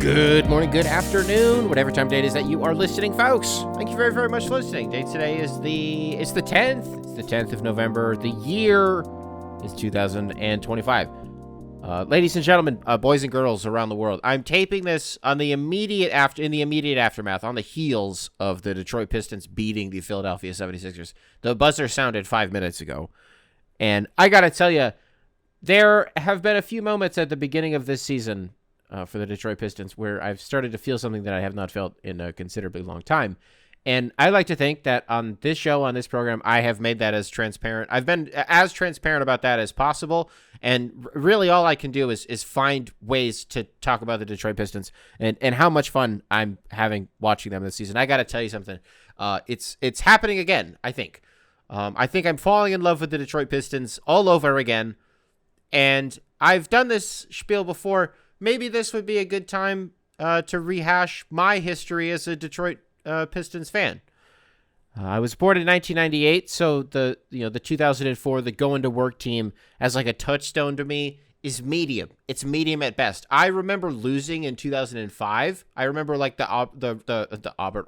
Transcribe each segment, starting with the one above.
Good morning, good afternoon, whatever time of day it is that you are listening, folks. Thank you very, very much for listening. Date today is the 10th. It's the 10th of November. The year is 2025. Ladies and gentlemen, boys and girls around the world, I'm taping this on the immediate aftermath, on the heels of the Detroit Pistons beating the Philadelphia 76ers. The buzzer sounded 5 minutes ago. And I got to tell you, there have been a few moments at the beginning of this season for the Detroit Pistons where I've started to feel something that I have not felt in a considerably long time. And I like to think that on this show, on this program, I have made that as transparent. I've been as transparent about that as possible. And really all I can do is find ways to talk about the Detroit Pistons and how much fun I'm having watching them this season. I got to tell you something. It's happening again, I think. I think I'm falling in love with the Detroit Pistons all over again. And I've done this spiel before. Maybe this would be a good time to rehash my history as a Detroit Pistons fan. I was born in 1998, so the 2004, the going to work team as like a touchstone to me is medium. It's medium at best. I remember losing in 2005. I remember like the Robert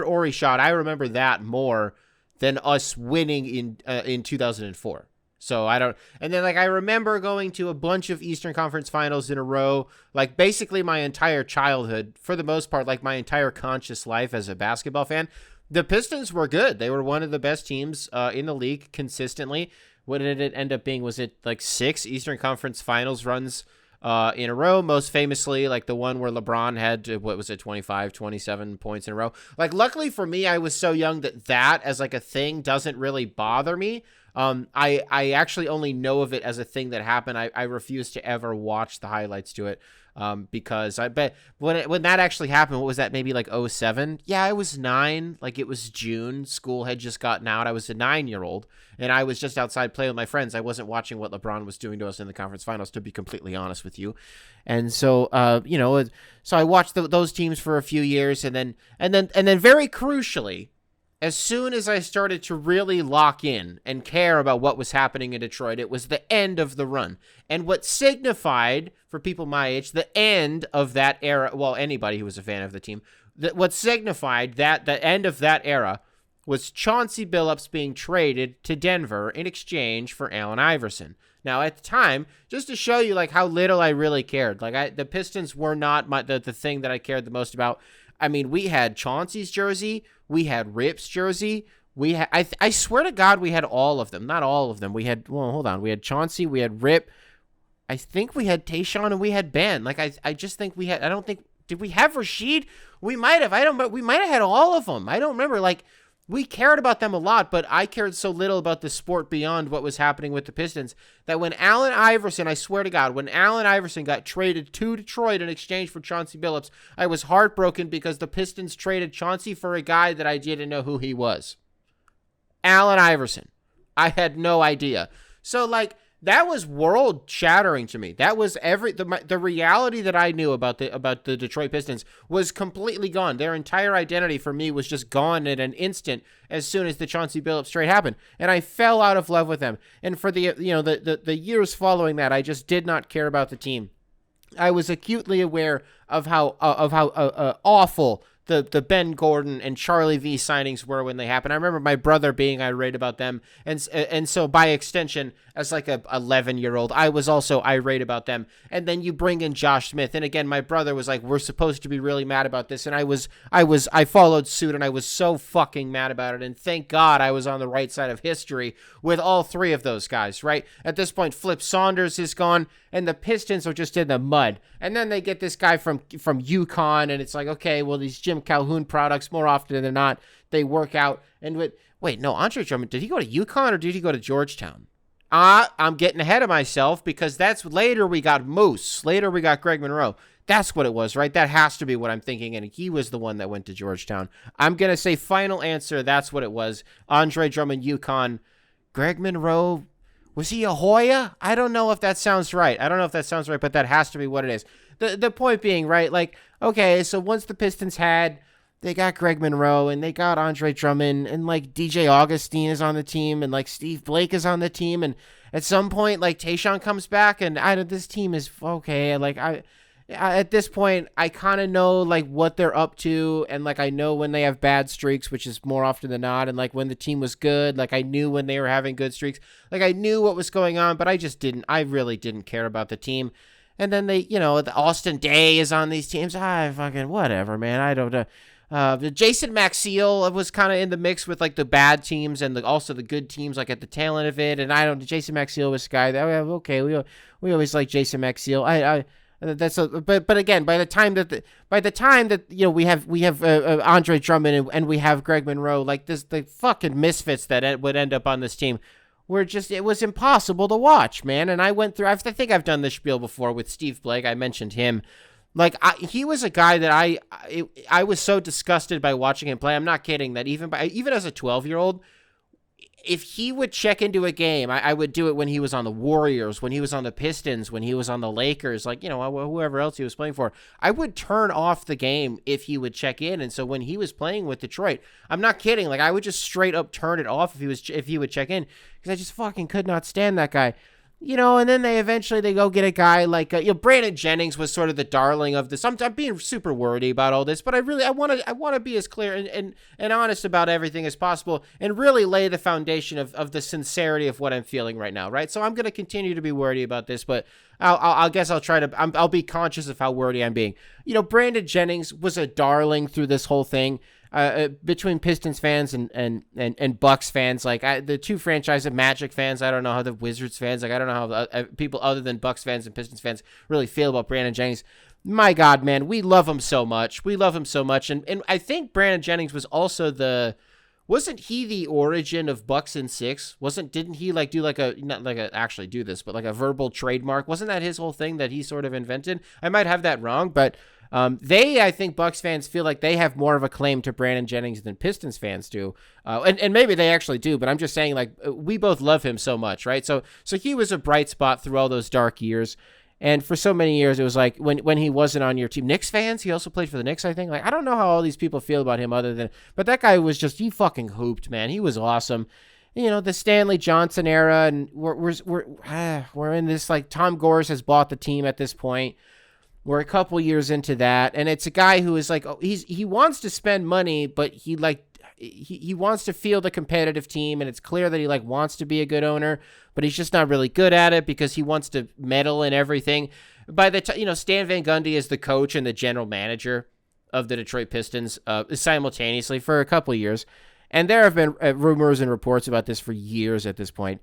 Horry shot. I remember that more than us winning in 2004. So I remember going to a bunch of Eastern Conference finals in a row, like basically my entire childhood, for the most part, like my entire conscious life as a basketball fan. The Pistons were good. They were one of the best teams in the league consistently. What did it end up being? Was it like 6 Eastern Conference finals runs in a row? Most famously, like the one where LeBron had, 25, 27 points in a row. Like, luckily for me, I was so young that as like a thing doesn't really bother me. I actually only know of it as a thing that happened. I refuse to ever watch the highlights to it, because I bet when that actually happened, what was that? Maybe like 2007. Yeah, I was 9. Like, it was June. School had just gotten out. I was a 9-year-old and I was just outside playing with my friends. I wasn't watching what LeBron was doing to us in the conference finals, to be completely honest with you. And so, so I watched those teams for a few years, and then very crucially, as soon as I started to really lock in and care about what was happening in Detroit, it was the end of the run. And what signified, for people my age, the end of that era, well, anybody who was a fan of the team, what signified that the end of that era was Chauncey Billups being traded to Denver in exchange for Allen Iverson. Now, at the time, just to show you like how little I really cared, like the Pistons were not the thing that I cared the most about. I mean, we had Chauncey's jersey, we had Rip's jersey, we had, I swear to God, we had all of them. Not all of them. We had, we had Chauncey, we had Rip, I think we had Tayshaun, and we had Ben. Like, I just think we had, did we have Rasheed? We might have, we might have had all of them. I don't remember, like, we cared about them a lot, but I cared so little about the sport beyond what was happening with the Pistons that when Allen Iverson, I swear to God, when Allen Iverson got traded to Detroit in exchange for Chauncey Billups, I was heartbroken because the Pistons traded Chauncey for a guy that I didn't know who he was. Allen Iverson. I had no idea. So, like, that was world shattering to me. That was the reality that I knew about the Detroit Pistons was completely gone. Their entire identity for me was just gone in an instant as soon as the Chauncey Billups trade happened, and I fell out of love with them. And for the years following that, I just did not care about the team. I was acutely aware of how awful the Ben Gordon and Charlie V signings were when they happened. I remember my brother being irate about them, and so by extension, as like a 11-year-old, I was also irate about them. And then you bring in Josh Smith, and again, my brother was like, "We're supposed to be really mad about this," and I followed suit, and I was so fucking mad about it. And thank God I was on the right side of history with all 3 of those guys. Right at this point, Flip Saunders is gone, and the Pistons are just in the mud. And then they get this guy from UConn, and it's like, okay, well, these Jim Calhoun products, more often than not, they work out. And wait, no, Andre Drummond, did he go to UConn or did he go to Georgetown? I'm getting ahead of myself because that's later we got Moose. Later we got Greg Monroe. That's what it was, right? That has to be what I'm thinking, and he was the one that went to Georgetown. I'm going to say final answer, that's what it was. Andre Drummond, UConn. Greg Monroe, was he a Hoya? I don't know if that sounds right. But that has to be what it is. The point being, right, like, okay, so once the Pistons they got Greg Monroe, and they got Andre Drummond, and, like, DJ Augustine is on the team, and, like, Steve Blake is on the team, and at some point, like, Tayshaun comes back, and this team is, okay, like, at this point, I kind of know like what they're up to, and like I know when they have bad streaks, which is more often than not, and like when the team was good, like I knew when they were having good streaks, like I knew what was going on, but I really didn't care about the team. And then they, the Austin Day is on these teams. I fucking whatever, man. I don't know. Jason Maxiell was kind of in the mix with like the bad teams and also the good teams, like at the tail end of it. And Jason Maxiell was a guy that okay, we always like Jason Maxiell. But again, by the time that we have Andre Drummond and we have Greg Monroe, like the fucking misfits that would end up on this team it was impossible to watch, man. And I went through, I think I've done this spiel before with Steve Blake. I mentioned him. Like, he was a guy that I was so disgusted by watching him play. I'm not kidding, that even as a 12-year-old, if he would check into a game, I would do it when he was on the Warriors, when he was on the Pistons, when he was on the Lakers, like, whoever else he was playing for. I would turn off the game if he would check in. And so when he was playing with Detroit, I'm not kidding, like, I would just straight up turn it off if he would check in, because I just fucking could not stand that guy. And then they go get a guy like, Brandon Jennings was sort of the darling of this. I'm being super wordy about all this, but I want to be as clear and honest about everything as possible and really lay the foundation of the sincerity of what I'm feeling right now, right? So I'm going to continue to be wordy about this, but I'll guess I'll try to, I'll be conscious of how wordy I'm being. Brandon Jennings was a darling through this whole thing. Between Pistons fans and Bucks fans, like the two franchises, Magic fans, I don't know how the Wizards fans, like I don't know how people other than Bucks fans and Pistons fans really feel about Brandon Jennings. My God, man, we love him so much. And I think Brandon Jennings was also wasn't he the origin of Bucks in 6? Didn't he like do actually do this, but like a verbal trademark? Wasn't that his whole thing that he sort of invented? I might have that wrong, but I think Bucks fans feel like they have more of a claim to Brandon Jennings than Pistons fans do. And maybe they actually do, but I'm just saying, like, we both love him so much, right? So he was a bright spot through all those dark years. And for so many years, it was like when he wasn't on your team. Knicks fans, he also played for the Knicks, I think. Like, I don't know how all these people feel about him but that guy was he fucking hooped, man. He was awesome. The Stanley Johnson era, and we're in this, like, Tom Gores has bought the team at this point. We're a couple years into that, and it's a guy who is like, he wants to spend money, but he wants to field a competitive team, and it's clear that he like wants to be a good owner, but he's just not really good at it because he wants to meddle in everything. By the time, Stan Van Gundy is the coach and the general manager of the Detroit Pistons simultaneously for a couple of years, and there have been rumors and reports about this for years at this point,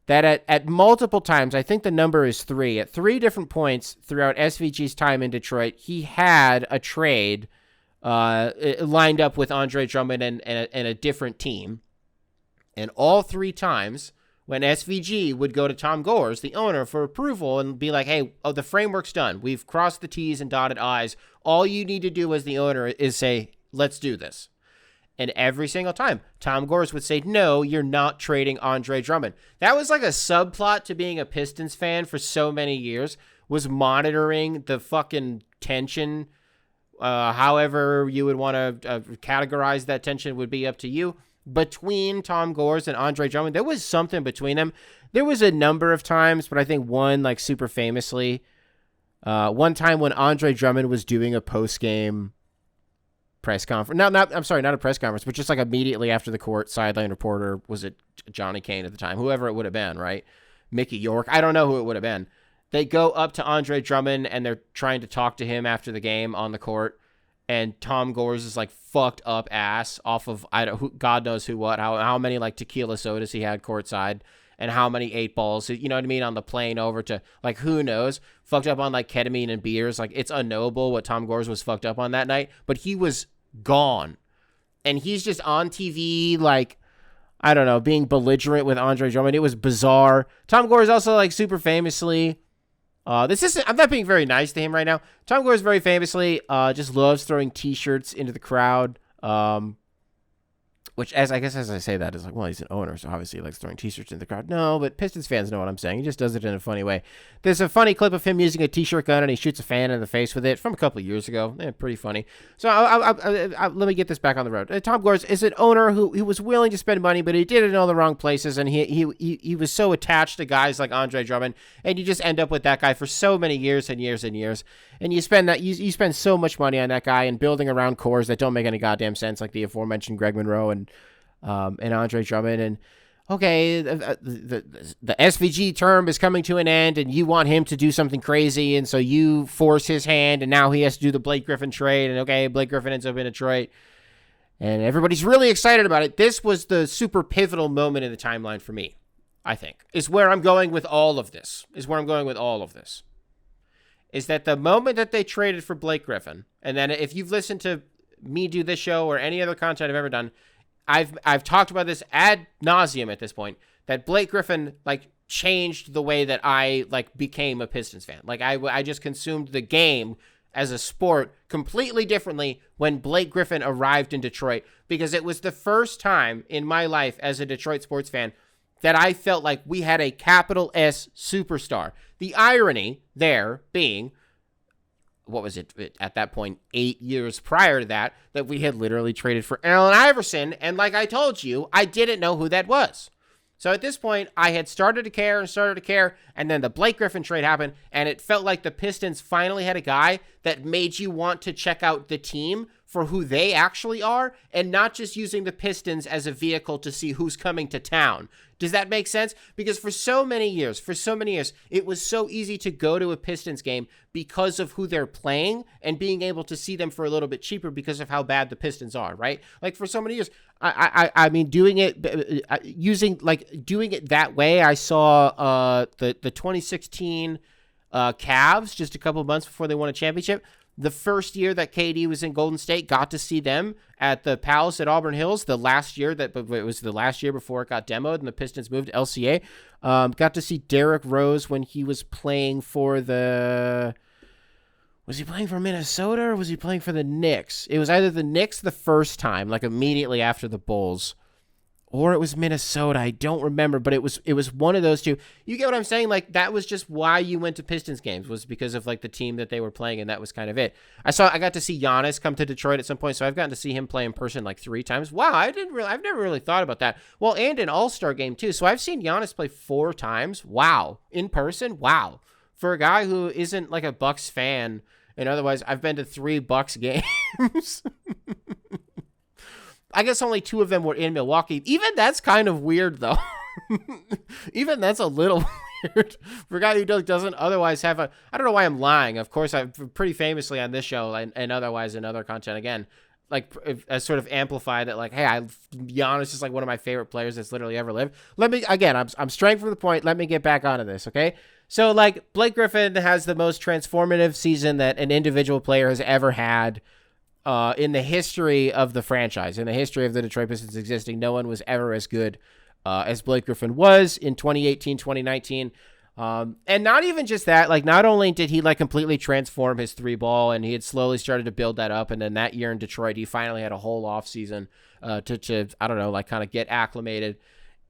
that at multiple times, I think the number is 3, at 3 different points throughout SVG's time in Detroit, he had a trade lined up with Andre Drummond and a different team. And all 3 times, when SVG would go to Tom Gores, the owner, for approval and be like, hey, the framework's done. We've crossed the T's and dotted I's. All you need to do as the owner is say, let's do this. And every single time, Tom Gores would say, no, you're not trading Andre Drummond. That was like a subplot to being a Pistons fan for so many years, was monitoring the fucking tension. However you would want to categorize that tension would be up to you. Between Tom Gores and Andre Drummond, there was something between them. There was a number of times, but I think one, like, super famously, one time when Andre Drummond was doing a post-game press conference. Not a press conference, but just like immediately after the court, sideline reporter, was it Johnny Kane at the time? Whoever it would have been, right? Mickey York. I don't know who it would have been. They go up to Andre Drummond and they're trying to talk to him after the game on the court. And Tom Gores is like fucked up ass off of God knows how many like tequila sodas he had courtside and how many 8 balls, you know what I mean, on the plane over to, like, who knows, fucked up on like ketamine and beers. Like, it's unknowable what Tom Gores was fucked up on that night, but he was gone. And he's just on TV, like, I don't know, being belligerent with Andre Drummond. It was bizarre. Tom Gores also, like, super famously, I'm not being very nice to him right now. Tom Gores very famously just loves throwing T-shirts into the crowd. Which, as I say that, is like, well, he's an owner, so obviously he likes throwing T-shirts in the crowd. No, but Pistons fans know what I'm saying. He just does it in a funny way. There's a funny clip of him using a T-shirt gun, and he shoots a fan in the face with it from a couple of years ago. Pretty funny. So let me get this back on the road. Tom Gores is an owner who was willing to spend money, but he did it in all the wrong places, and he was so attached to guys like Andre Drummond, and you just end up with that guy for so many years and years and years. And you spend you spend so much money on that guy and building around cores that don't make any goddamn sense, like the aforementioned Greg Monroe and Andre Drummond. And okay, the SVG term is coming to an end, and you want him to do something crazy, and so you force his hand, and now he has to do the Blake Griffin trade, and okay, Blake Griffin ends up in Detroit, and everybody's really excited about it. This was the super pivotal moment in the timeline for me, I think, is where I'm going with all of this. Is that the moment that they traded for Blake Griffin, and then if you've listened to me do this show or any other content I've ever done, I've talked about this ad nauseum at this point, that Blake Griffin changed the way that I became a Pistons fan. I just consumed the game as a sport completely differently when Blake Griffin arrived in Detroit, because it was the first time in my life as a Detroit sports fan that I felt like we had a capital S superstar. The irony there being, what was it at that point, 8 years prior to that we had literally traded for Allen Iverson. And like I told you, I didn't know who that was. So at this point, I had started to care, and then the Blake Griffin trade happened, and it felt like the Pistons finally had a guy that made you want to check out the team for who they actually are, and not just using the Pistons as a vehicle to see who's coming to town. Does that make sense? Because for so many years, it was so easy to go to a Pistons game because of who they're playing and being able to see them for a little bit cheaper because of how bad the Pistons are, right? Like for so many years, I mean, doing it that way. I saw the 2016 Cavs just a couple of months before they won a championship. The first year that KD was in Golden State, got to see them at the Palace at Auburn Hills. It was the last year before it got demoed and the Pistons moved to LCA. Got to see Derrick Rose when he was playing for was he playing for Minnesota or was he playing for the Knicks? It was either the Knicks the first time, immediately after the Bulls, or it was Minnesota. I don't remember, but it was one of those two. You get what I'm saying? That was just why you went to Pistons games, was because of the team that they were playing, and that was kind of it. I got to see Giannis come to Detroit at some point, so I've gotten to see him play in person 3 times. Wow, I've never really thought about that. Well, and an All-Star game too. So I've seen Giannis play 4 times. Wow, in person. Wow, for a guy who isn't a Bucks fan, and otherwise I've been to 3 Bucks games. I guess only 2 of them were in Milwaukee. Even that's kind of weird, though. Even that's a little weird for a guy who doesn't otherwise have I don't know why I'm lying. Of course, I've pretty famously on this show and otherwise in other content, again, I sort of amplify that, hey, Giannis is one of my favorite players that's literally ever lived. I'm straying from the point. Let me get back onto this, okay? So, Blake Griffin has the most transformative season that an individual player has ever had. In the history of the franchise, in the history of the Detroit Pistons existing, no one was ever as good as Blake Griffin was in 2018, 2019. And not even just that, not only did he completely transform his 3-ball, and he had slowly started to build that up, and then that year in Detroit, he finally had a whole off season to I don't know, kind of get acclimated.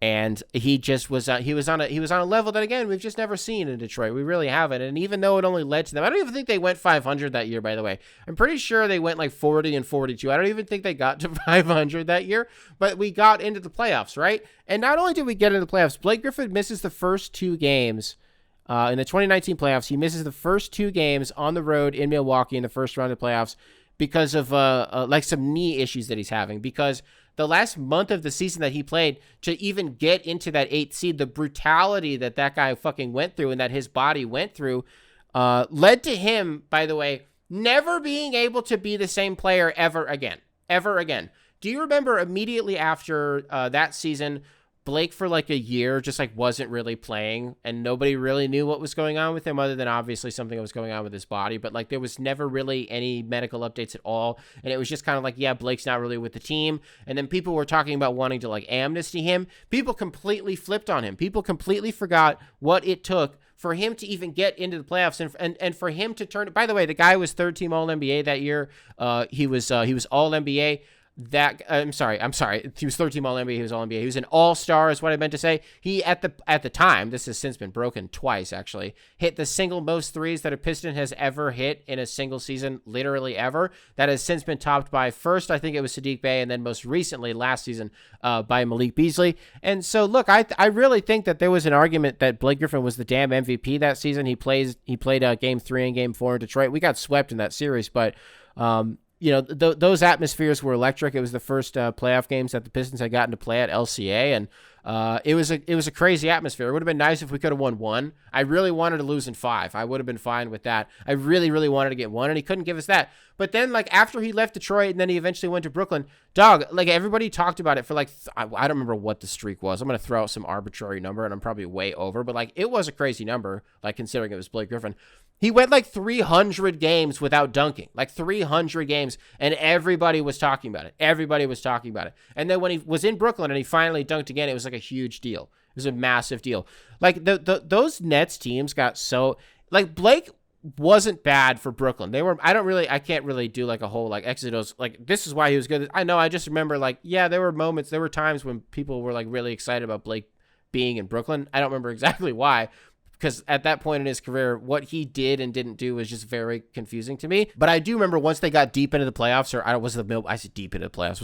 And he just was he was on a level that, again, we've just never seen in Detroit. We really haven't. And even though it only led to them, I don't even think they went 500 that year, by the way. I'm pretty sure they went 40-42. I don't even think they got to 500 that year, but we got into the playoffs, right? And not only did we get into the playoffs, Blake Griffin misses the first 2 games in the 2019 playoffs. He misses the first 2 games on the road in Milwaukee in the first round of the playoffs because of some knee issues that he's having, because the last month of the season that he played to even get into that 8th seed, the brutality that guy fucking went through and that his body went through led to him, by the way, never being able to be the same player ever again. Do you remember immediately after that season, Blake for a year just wasn't really playing, and nobody really knew what was going on with him other than obviously something that was going on with his body, but there was never really any medical updates at all, and it was just kind of yeah, Blake's not really with the team. And then people were talking about wanting to amnesty him. People completely flipped on him. People completely forgot what it took for him to even get into the playoffs and for him to turn. By the way, the guy was 3rd team All-NBA that year. He was All-NBA. I'm sorry. He was 13 All NBA. He was All NBA. He was an All-Star, is what I meant to say. He at the time, this has since been broken twice actually, hit the single most threes that a Piston has ever hit in a single season, literally ever. That has since been topped by first, I think it was Sadiq Bey, and then most recently last season by Malik Beasley. And so look, I really think that there was an argument that Blake Griffin was the damn MVP that season. He played Game 3 and Game 4 in Detroit. We got swept in that series, but those atmospheres were electric. It was the first playoff games that the Pistons had gotten to play at LCA, and it was a crazy atmosphere. It would have been nice if we could have won one. I really wanted to lose in 5. I would have been fine with that. I really, really wanted to get one, and he couldn't give us that. But then, like, after he left Detroit and then he eventually went to Brooklyn, dog, like, everybody talked about it for, like, I don't remember what the streak was. I'm going to throw out some arbitrary number, and I'm probably way over, but, like, it was a crazy number, like, considering it was Blake Griffin. He went, like, 300 games without dunking, like 300 games, and everybody was talking about it. Everybody was talking about it. And then when he was in Brooklyn and he finally dunked again, it was, like, a huge deal. It was a massive deal. Like, those Nets teams got so, like, Blake wasn't bad for Brooklyn. I can't really do like a whole like exodus. Like, this is why he was good. I know. I just remember like, yeah, there were times when people were like really excited about Blake being in Brooklyn. I don't remember exactly why, because at that point in his career, what he did and didn't do was just very confusing to me. But I do remember once they got deep into the playoffs, was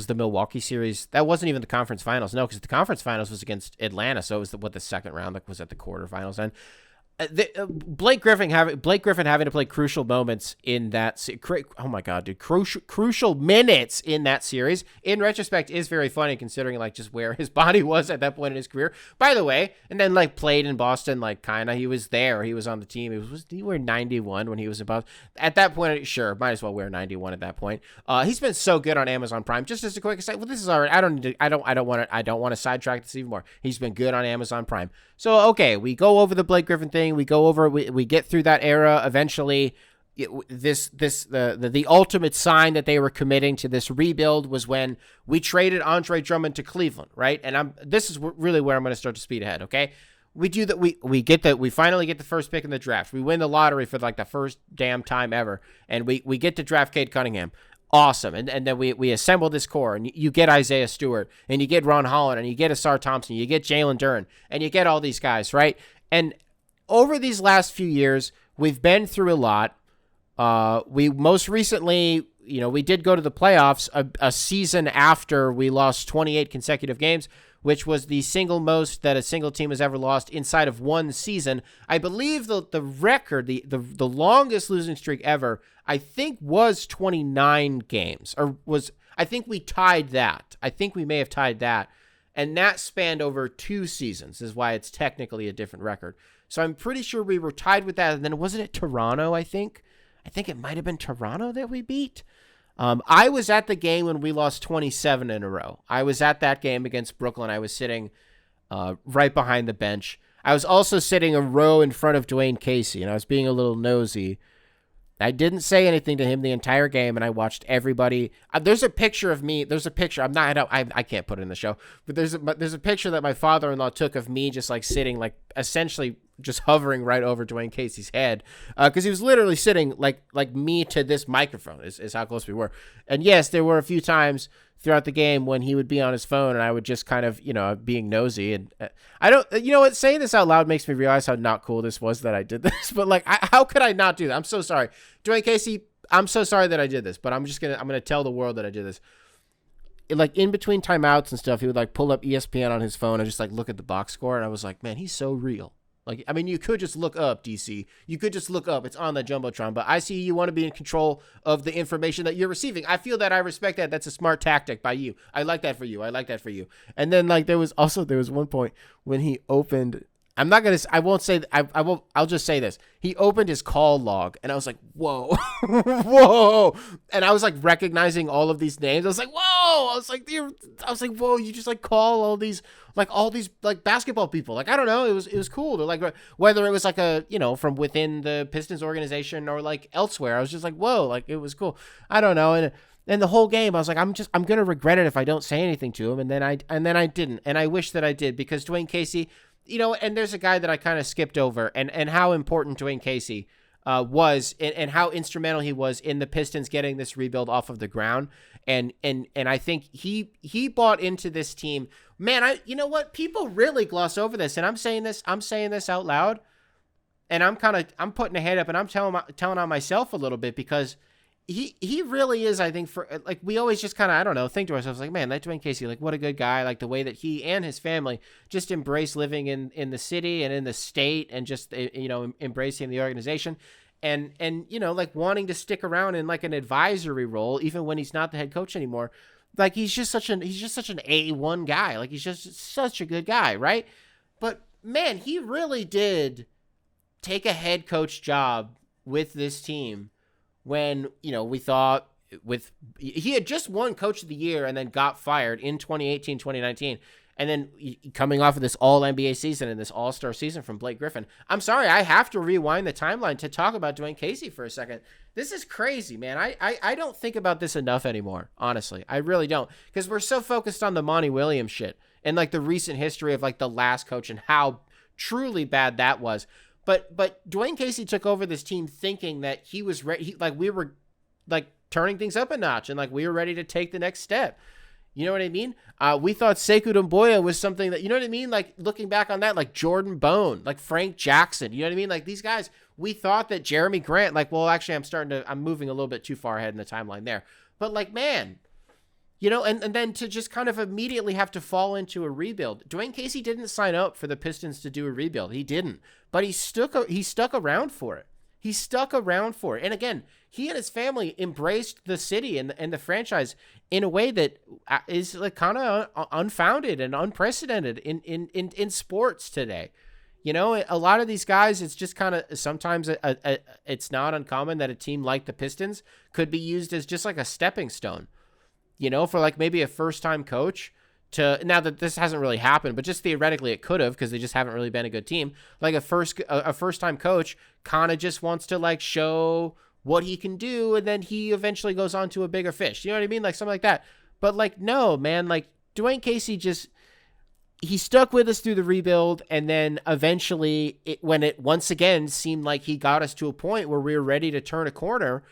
the Milwaukee series. That wasn't even the conference finals. No, because the conference finals was against Atlanta. So it was the second round, like, was at the quarterfinals. And Blake Griffin having to play crucial moments in that. Oh my God, dude! Crucial minutes in that series. In retrospect, is very funny considering like just where his body was at that point in his career. By the way, and then like played in Boston, like kind of he was there. He was on the team. Did he wear 91 when he was in Boston? At that point, sure, might as well wear 91 at that point. He's been so good on Amazon Prime. Just as a quick aside, well, this is alright. I don't want to sidetrack this even more. He's been good on Amazon Prime. So okay, we go over the Blake Griffin thing. We get through that era. Eventually, the ultimate sign that they were committing to this rebuild was when we traded Andre Drummond to Cleveland, right? And this is really where I'm going to start to speed ahead. Okay, we do that. We finally get the first pick in the draft. We win the lottery for like the first damn time ever, and we get to draft Cade Cunningham. Awesome. And then we assemble this core, and you get Isaiah Stewart, and you get Ron Holland, and you get Asar Thompson, you get Jalen Duren, and you get all these guys, right? And over these last few years, we've been through a lot. We most recently, we did go to the playoffs a season after we lost 28 consecutive games, which was the single most that a single team has ever lost inside of one season. I believe the record, the longest losing streak ever, I think was 29 games, I think we tied that. I think we may have tied that. And that spanned over 2 seasons, is why it's technically a different record. So I'm pretty sure we were tied with that. And then wasn't it Toronto, I think? I think it might have been Toronto that we beat. I was at the game when we lost 27 in a row. I was at that game against Brooklyn. I was sitting right behind the bench. I was also sitting a row in front of Dwayne Casey, and I was being a little nosy. I didn't say anything to him the entire game, and I watched everybody. There's a picture of me. There's a picture. I can't put it in the show, but there's a picture that my father-in-law took of me just like sitting, like essentially just hovering right over Dwayne Casey's head, because he was literally sitting like me to this microphone is how close we were. And yes, there were a few times throughout the game when he would be on his phone and I would just kind of, being nosy. And I don't, what, saying this out loud makes me realize how not cool this was that I did this. But like, how could I not do that? I'm so sorry. Dwayne Casey, I'm so sorry that I did this, but I'm going to tell the world that I did this. Like in between timeouts and stuff, he would like pull up ESPN on his phone and just like look at the box score. And I was like, man, he's so real. Like, I mean, you could just look up, DC. You could just look up. It's on the Jumbotron. But I see you want to be in control of the information that you're receiving. I feel that. I respect that. That's a smart tactic by you. I like that for you. And then, like, there was one point when he opened. I'll just say this. He opened his call log, and I was like, whoa, whoa. And I was, like, recognizing all of these names. I was like, whoa. I was like, whoa, you just, like, call all these, like, basketball people. Like, I don't know. It was cool. They're like, whether it was, like, from within the Pistons organization or, like, elsewhere. I was just like, whoa, like, it was cool. I don't know. And the whole game, I was like, I'm going to regret it if I don't say anything to him. And then I didn't. And I wish that I did, because Dwayne Casey, and there's a guy that I kind of skipped over, and how important Dwayne Casey was, and how instrumental he was in the Pistons getting this rebuild off of the ground. And I think he bought into this team. Man, you know what? People really gloss over this, and I'm saying this out loud, and I'm putting a hand up, and I'm telling on myself a little bit, because he really is, I think, for like, we always just kind of, I don't know, think to ourselves like, man, that Dwayne Casey, like, what a good guy, like the way that he and his family just embrace living in the city and in the state, and just, you know, embracing the organization, and you know, like wanting to stick around in like an advisory role even when he's not the head coach anymore. Like he's just such an A1 guy. Like he's just such a good guy, right? But man, he really did take a head coach job with this team when, you know, we thought he had just won coach of the year and then got fired in 2018, 2019. And then coming off of this all NBA season and this all-star season from Blake Griffin. I'm sorry, I have to rewind the timeline to talk about Dwayne Casey for a second. This is crazy, man. I don't think about this enough anymore, honestly. I really don't. Because we're so focused on the Monty Williams shit and like the recent history of like the last coach and how truly bad that was. But Dwayne Casey took over this team thinking that he was ready. Like we were like turning things up a notch and like we were ready to take the next step. You know what I mean? We thought Sekou Doumbouya was something that, you know what I mean? Like looking back on that, like Jordan Bone, like Frank Jackson, you know what I mean? Like these guys, we thought that Jeremy Grant, like, well, actually I'm moving a little bit too far ahead in the timeline there. But like, man, you know, and then to just kind of immediately have to fall into a rebuild. Dwayne Casey didn't sign up for the Pistons to do a rebuild. He didn't. But he stuck around for it. He stuck around for it. And again, he and his family embraced the city and the franchise in a way that is like kind of unfounded and unprecedented in sports today. You know, a lot of these guys, it's just kind of sometimes it's not uncommon that a team like the Pistons could be used as just like a stepping stone, you know, for like maybe a first-time coach to, now that this hasn't really happened, but just theoretically it could have, because they just haven't really been a good team. Like a first-time coach kind of just wants to like show what he can do, and then he eventually goes on to a bigger fish. You know what I mean? Like something like that. But like, no, man, like Dwayne Casey he stuck with us through the rebuild, and then eventually when it once again seemed like he got us to a point where we were ready to turn a corner,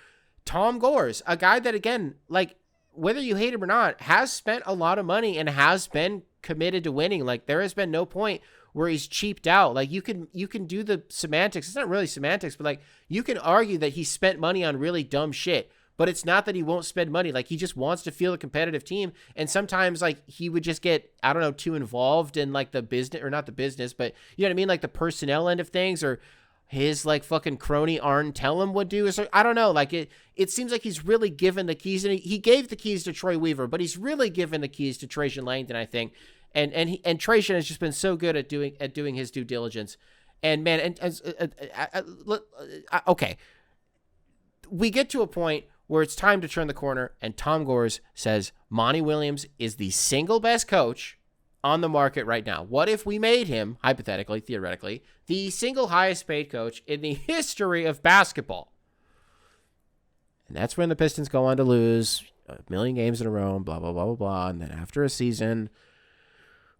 Tom Gores, a guy that, again, like, whether you hate him or not, has spent a lot of money and has been committed to winning. Like, there has been no point where he's cheaped out. Like, you can do the semantics. It's not really semantics, but like, you can argue that he spent money on really dumb shit, but it's not that he won't spend money. Like, he just wants to feel a competitive team. And sometimes like he would just get, I don't know, too involved in like the business, or not the business, but you know what I mean? Like the personnel end of things, or his like fucking crony Arn Tellem would do. So I don't know. Like it seems like he's really given the keys, and he gave the keys to Troy Weaver, but he's really given the keys to Trajan Langdon, I think. And Trajan has just been so good at doing his due diligence. And man, okay, we get to a point where it's time to turn the corner, and Tom Gores says Monty Williams is the single best coach on the market right now. What if we made him, hypothetically, theoretically, the single highest paid coach in the history of basketball? And that's when the Pistons go on to lose a million games in a row, blah, blah, blah, blah, blah. And then after a season,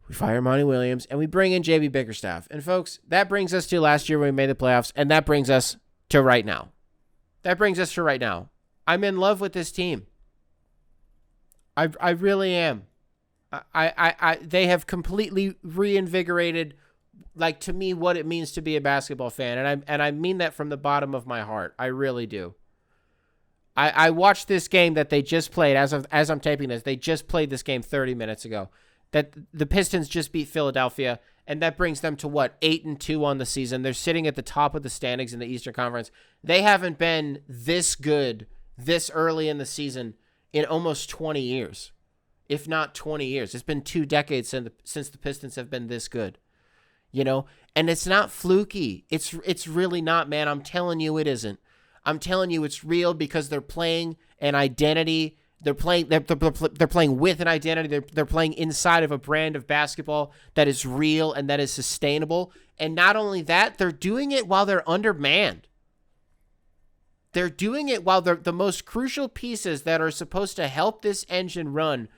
we fire Monty Williams and we bring in JB Bickerstaff. And folks, that brings us to last year when we made the playoffs, and that brings us to right now. I'm in love with this team. I really am. They have completely reinvigorated, like, to me, what it means to be a basketball fan. And I mean that from the bottom of my heart. I really do. I watched this game that they just played as I'm taping this. They just played this game 30 minutes ago. That the Pistons just beat Philadelphia, and that brings them to 8-2 on the season. They're sitting at the top of the standings in the Eastern Conference. They haven't been this good this early in the season in almost 20 years. If not 20 years. It's been 2 decades since the Pistons have been this good. You know? And it's not fluky. It's really not, man. I'm telling you it isn't. I'm telling you it's real, because they're playing an identity. They're playing with an identity. They're playing inside of a brand of basketball that is real and that is sustainable. And not only that, they're doing it while they're undermanned. They're doing it while the most crucial pieces that are supposed to help this engine run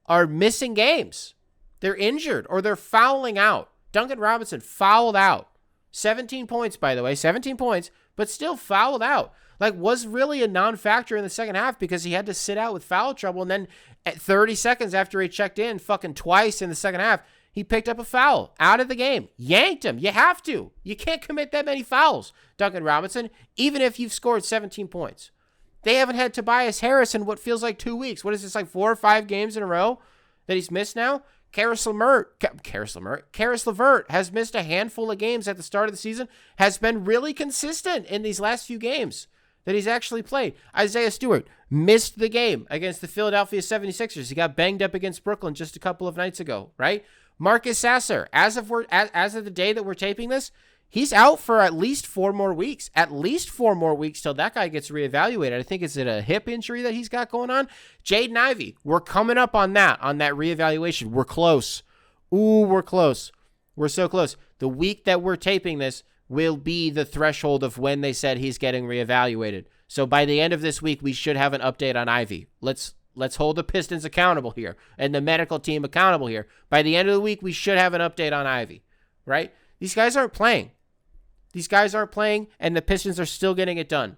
are missing games. They're injured or they're fouling out. Duncan Robinson fouled out. 17 points, by the way. 17 points, but still fouled out. Like, was really a non-factor in the second half because he had to sit out with foul trouble. And then at 30 seconds after he checked in fucking twice in the second half, he picked up a foul out of the game. Yanked him. You have to. You can't commit that many fouls, Duncan Robinson, even if you've scored 17 points. They haven't had Tobias Harris in what feels like 2 weeks. What is this, like 4 or 5 games in a row that he's missed now? Karis LeVert has missed a handful of games at the start of the season, has been really consistent in these last few games that he's actually played. Isaiah Stewart missed the game against the Philadelphia 76ers. He got banged up against Brooklyn just a couple of nights ago, right? Marcus Sasser, as of the day that we're taping this, he's out for at least 4 more weeks. At least 4 more weeks till that guy gets reevaluated. I think it's a hip injury that he's got going on. Jaden Ivey, we're coming up on that reevaluation. We're close. Ooh, we're close. We're so close. The week that we're taping this will be the threshold of when they said he's getting reevaluated. So by the end of this week, we should have an update on Ivy. Let's hold the Pistons accountable here and the medical team accountable here. By the end of the week, we should have an update on Ivy, right? These guys aren't playing. And the Pistons are still getting it done.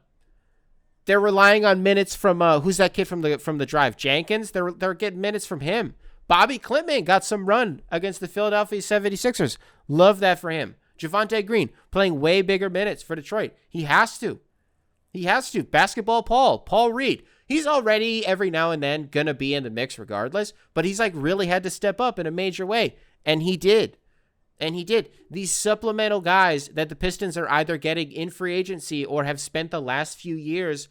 They're relying on minutes from who's that kid from the drive? Jenkins. They're getting minutes from him. Bobby Klintman got some run against the Philadelphia 76ers. Love that for him. Javonte Green playing way bigger minutes for Detroit. He has to. Basketball Paul Reed. He's already every now and then going to be in the mix regardless, but he's like really had to step up in a major way. And he did. These supplemental guys that the Pistons are either getting in free agency or have spent the last few years,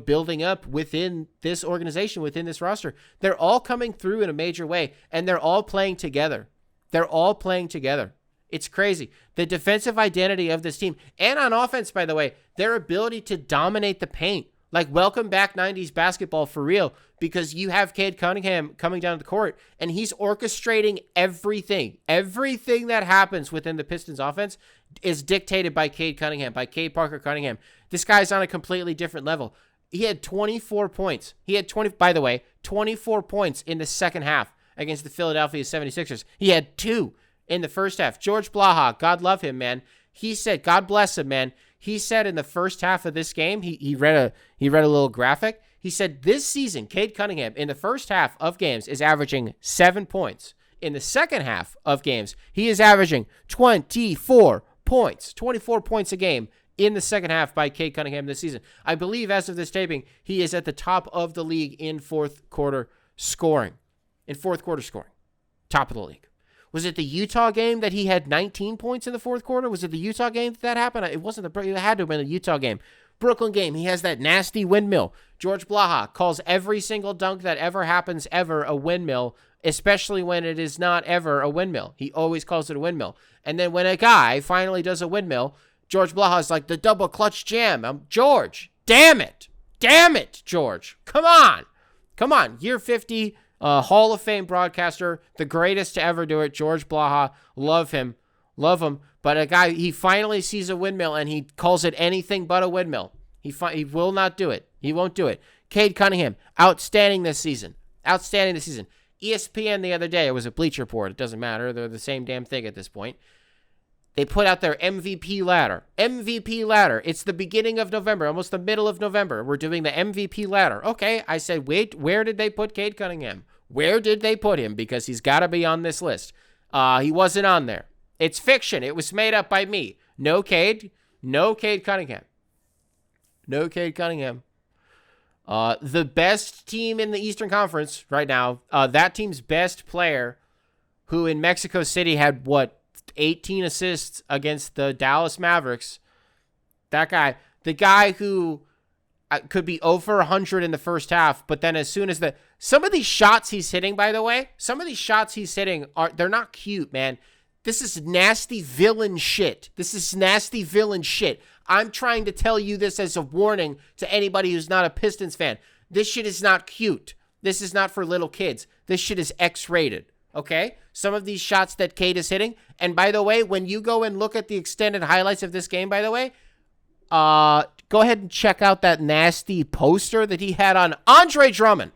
building up within this organization, within this roster, they're all coming through in a major way, and they're all playing together. It's crazy. The defensive identity of this team, and on offense, by the way, their ability to dominate the paint. Like, welcome back 90s basketball for real, because you have Cade Cunningham coming down the court, and he's orchestrating everything. Everything that happens within the Pistons offense is dictated by Cade Parker Cunningham. This guy's on a completely different level. He had 24 points. 24 points in the second half against the Philadelphia 76ers. He had 2 in the first half. George Blaha, God love him, man. He said, God bless him, man. He said in the first half of this game, he read a little graphic. He said this season, Cade Cunningham in the first half of games is averaging 7 points. In the second half of games, he is averaging 24 points. 24 points a game in the second half by Cade Cunningham this season. I believe as of this taping, he is at the top of the league in fourth quarter scoring. Top of the league. Was it the Utah game that he had 19 points in the fourth quarter? Was it the Utah game that happened? It wasn't. It had to have been the Utah game. Brooklyn game, he has that nasty windmill. George Blaha calls every single dunk that ever happens ever a windmill, especially when it is not ever a windmill. He always calls it a windmill. And then when a guy finally does a windmill, George Blaha is like, the double clutch jam. George, damn it, George. Come on. Year 50. Hall of Fame broadcaster, the greatest to ever do it, George Blaha. Love him. But a guy, he finally sees a windmill and he calls it anything but a windmill. He will not do it. He won't do it. Cade Cunningham, outstanding this season. ESPN the other day, it was a Bleacher Report. It doesn't matter. They're the same damn thing at this point. They put out their MVP ladder. It's the beginning of November, almost the middle of November. We're doing the MVP ladder. Okay, I said, wait, where did they put Cade Cunningham? Where did they put him? Because he's got to be on this list. He wasn't on there. It's fiction. It was made up by me. No Cade Cunningham. The best team in the Eastern Conference right now, that team's best player, who in Mexico City had, 18 assists against the Dallas Mavericks. That guy, the guy who could be over 100 in the first half, but then as soon as some of these shots he's hitting, by the way, they're not cute, man. This is nasty villain shit. I'm trying to tell you this as a warning to anybody who's not a Pistons fan. This shit is not cute. This is not for little kids. This shit is X-rated. Okay? Some of these shots that Cade is hitting. And by the way, when you go and look at the extended highlights of this game, by the way, go ahead and check out that nasty poster that he had on Andre Drummond.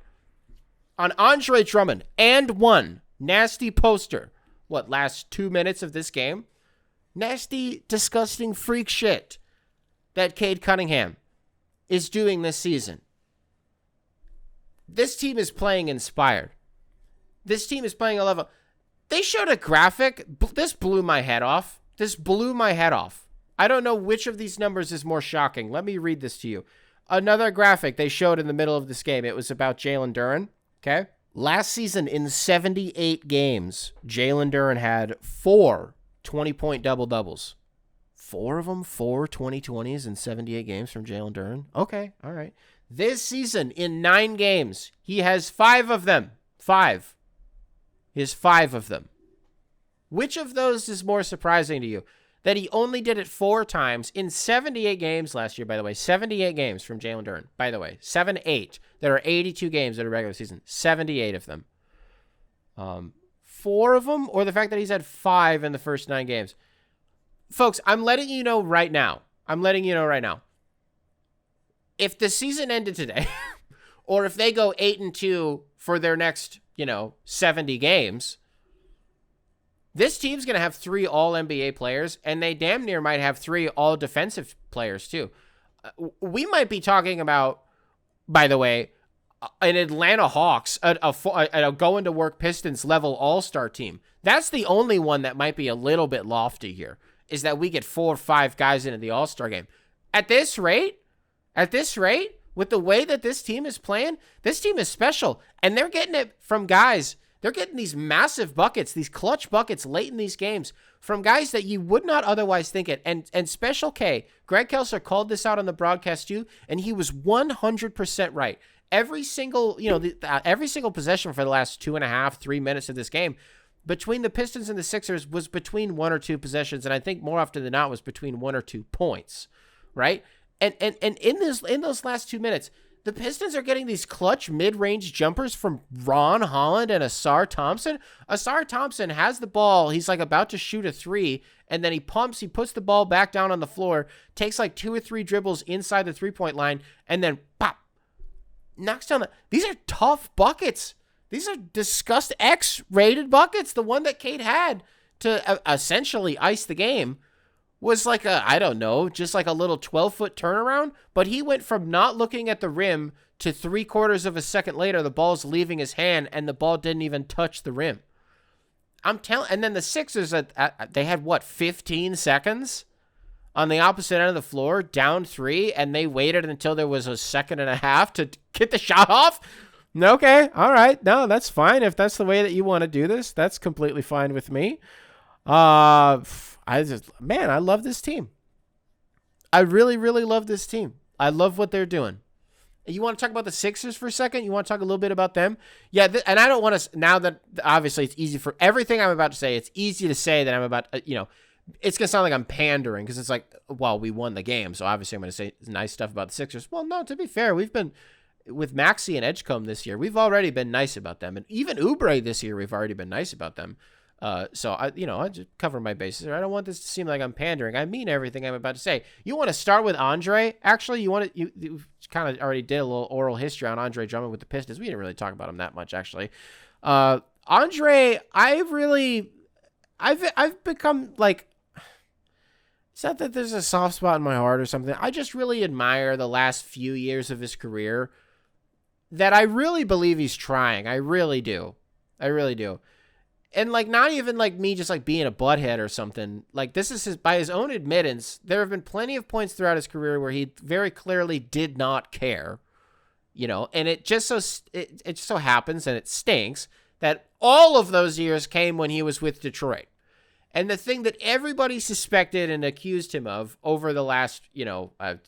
And one nasty poster. Last 2 minutes of this game? Nasty, disgusting freak shit. that Cade Cunningham is doing this season. This team is playing inspired. This team is playing a level. They showed a graphic. This blew my head off. I don't know which of these numbers is more shocking. Let me read this to you. Another graphic they showed in the middle of this game. It was about Jalen Duren. Okay. Last season in 78 games, Jalen Duren had 4 20-point double-doubles. 4 of them, 4 20-20s in 78 games from Jalen Duren. Okay, all right. This season, in 9 games, he has 5 of them. 5. He has 5 of them. Which of those is more surprising to you? That he only did it 4 times in 78 games last year, by the way. 78 games from Jalen Duren, by the way. 7-8. There are 82 games in a regular season. 78 of them. 4 of them, or the fact that he's had 5 in the first 9 games. Folks, I'm letting you know right now. If the season ended today, or if they go 8-2 for their next, 70 games, this team's going to have 3 all-NBA players, and they damn near might have 3 all-defensive players, too. We might be talking about, by the way, an Atlanta Hawks, a going-to-work Pistons-level all-star team. That's the only one that might be a little bit lofty here, is that we get 4 or 5 guys into the all-star game. At this rate, with the way that this team is playing, this team is special, and they're getting it from guys. They're getting these massive buckets, these clutch buckets late in these games from guys that you would not otherwise think it. And Special K, Greg Kelser called this out on the broadcast too, and he was 100% right. Every single, every single possession for the last 2.5, 3 minutes of this game between the Pistons and the Sixers was between 1 or 2 possessions, and I think more often than not was between 1 or 2 points, right? And in those last 2 minutes, the Pistons are getting these clutch mid-range jumpers from Ron Holland and Asar Thompson. Asar Thompson has the ball. He's like about to shoot a 3, and then he puts the ball back down on the floor, takes like 2 or 3 dribbles inside the 3-point line, and then pop, knocks down these are tough buckets. These are disgust X-rated buckets. The one that Cade had to essentially ice the game was like just like a little 12-foot turnaround, but he went from not looking at the rim to 3/4 of a second later, the ball's leaving his hand, and the ball didn't even touch the rim. And then the Sixers, they had, 15 seconds on the opposite end of the floor, down 3, and they waited until there was a second and a half to get the shot off? Okay, all right, no, that's fine. If that's the way that you want to do this, that's completely fine with me. I love this team. I really, really love this team. I love what they're doing. You want to talk about the Sixers for a second? You want to talk a little bit about them? Yeah, and I don't want to, now that obviously it's easy for everything I'm about to say, it's easy to say that I'm about, it's going to sound like I'm pandering because it's like, well, we won the game, so obviously I'm going to say nice stuff about the Sixers. Well, no, to be fair, we've been, with Maxey and Edgecombe this year, we've already been nice about them. And even Oubre this year, we've already been nice about them. So I just cover my bases. I don't want this to seem like I'm pandering. I mean everything I'm about to say. You want to start with Andre? Actually, you kind of already did a little oral history on Andre Drummond with the Pistons. We didn't really talk about him that much, actually. Andre, I've become like, it's not that there's a soft spot in my heart or something. I just really admire the last few years of his career that I really believe he's trying. I really do. And, like, not even, like, me just, like, being a butthead or something. Like, this is by his own admittance, there have been plenty of points throughout his career where he very clearly did not care, and it just so happens, and it stinks, that all of those years came when he was with Detroit. And the thing that everybody suspected and accused him of over the last,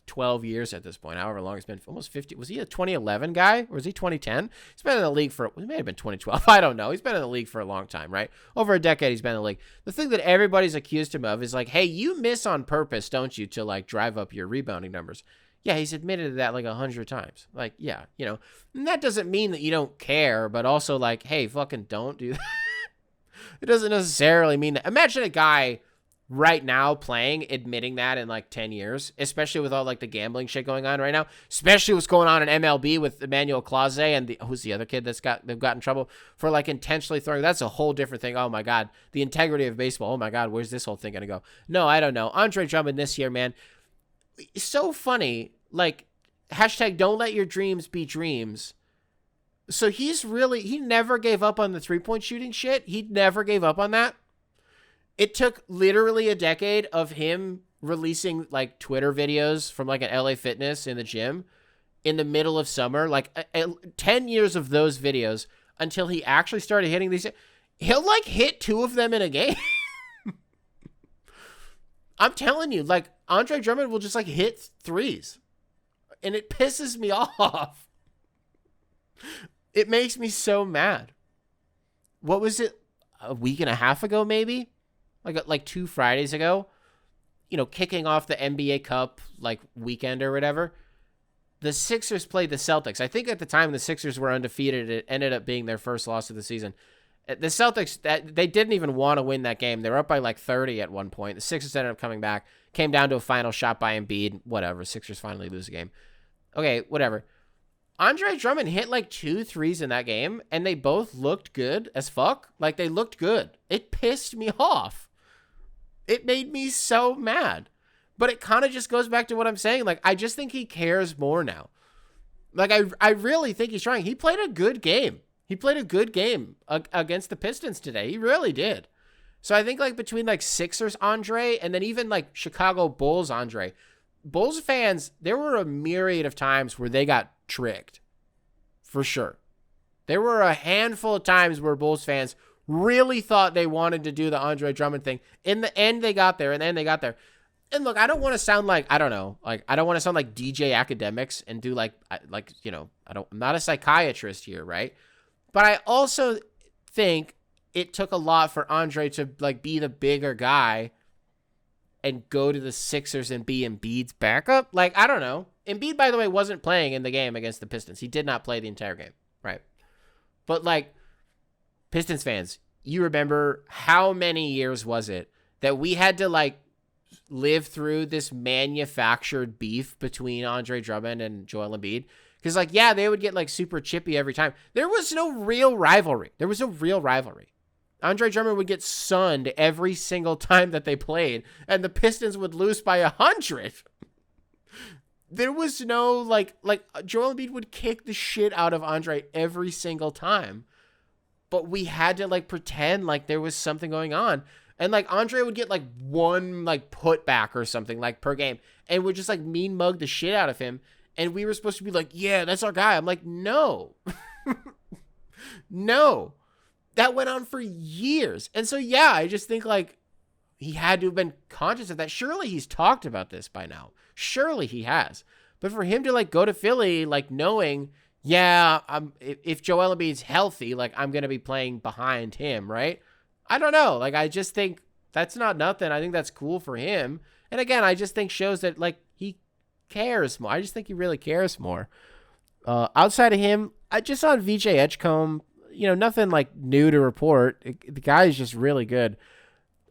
12 years at this point, however long it's been, almost 50. Was he a 2011 guy or was he 2010? He's been in the league it may have been 2012. I don't know. He's been in the league for a long time, right? Over a decade he's been in the league. The thing that everybody's accused him of is like, hey, you miss on purpose, don't you, to like drive up your rebounding numbers. Yeah, he's admitted to that like 100 times. Like, yeah, and that doesn't mean that you don't care, but also like, hey, fucking don't do that. It doesn't necessarily mean that. Imagine a guy right now playing, admitting that in like 10 years, especially with all like the gambling shit going on right now, especially what's going on in MLB with Emmanuel Clase and who's the other kid they've got in trouble for like intentionally throwing. That's a whole different thing. Oh my God. The integrity of baseball. Oh my God. Where's this whole thing going to go? No, I don't know. Andre Drummond this year, man. It's so funny. Like, hashtag don't let your dreams be dreams. So he never gave up on the 3-point shooting shit. He never gave up on that. It took literally a decade of him releasing like Twitter videos from like an LA Fitness in the gym in the middle of summer, like 10 years of those videos until he actually started hitting these. He'll like hit 2 of them in a game. I'm telling you, like Andre Drummond will just like hit threes and it pisses me off. It makes me so mad. What was it? A week and a half ago, maybe? Like 2 Fridays ago, kicking off the NBA Cup like weekend or whatever, the Sixers played the Celtics. I think at the time the Sixers were undefeated. It ended up being their first loss of the season. The Celtics, they didn't even want to win that game. They were up by like 30 at one point. The Sixers ended up coming back, came down to a final shot by Embiid. Whatever, Sixers finally lose the game. Okay, whatever. Andre Drummond hit like 2 threes in that game, and they both looked good as fuck. Like, they looked good. It pissed me off. It made me so mad. But it kind of just goes back to what I'm saying. Like, I just think he cares more now. Like, I really think he's trying. He played a good game. He played a good game against the Pistons today. He really did. So I think, like, between, like, Sixers Andre and then even, like, Chicago Bulls Andre, Bulls fans, there were a myriad of times where they got tricked. For sure. There were a handful of times where Bulls fans really thought they wanted to do the Andre Drummond thing. In the end, they got there. And look, I don't want to sound like, I don't know, like, I don't want to sound like DJ Academics and do like, I'm not a psychiatrist here, right? But I also think it took a lot for Andre to, like, be the bigger guy and go to the Sixers and be Embiid's backup. Like, I don't know. Embiid, by the way, wasn't playing in the game against the Pistons. He did not play the entire game, right? But, like, Pistons fans, you remember how many years was it that we had to, like, live through this manufactured beef between Andre Drummond and Joel Embiid? Because, like, yeah, they would get, like, super chippy every time. There was no real rivalry. Andre Drummond would get sunned every single time that they played, and the Pistons would lose by 100. There was no, like Joel Embiid would kick the shit out of Andre every single time. But we had to, like, pretend like there was something going on. And, like, Andre would get, like, 1, like, putback or something, like, per game. And would just, like, mean mug the shit out of him. And we were supposed to be like, yeah, that's our guy. I'm like, no. No. That went on for years. And so, yeah, I just think, like, he had to have been conscious of that. Surely he's talked about this by now. Surely he has. But for him to, like, go to Philly, like, knowing, yeah, if Joel Embiid's healthy, like, I'm going to be playing behind him, right? I don't know. Like, I just think that's not nothing. I think that's cool for him. And again, I just think shows that, like, he cares more. I just think he really cares more. Outside of him, I just saw VJ Edgecombe, nothing, like, new to report. The guy is just really good.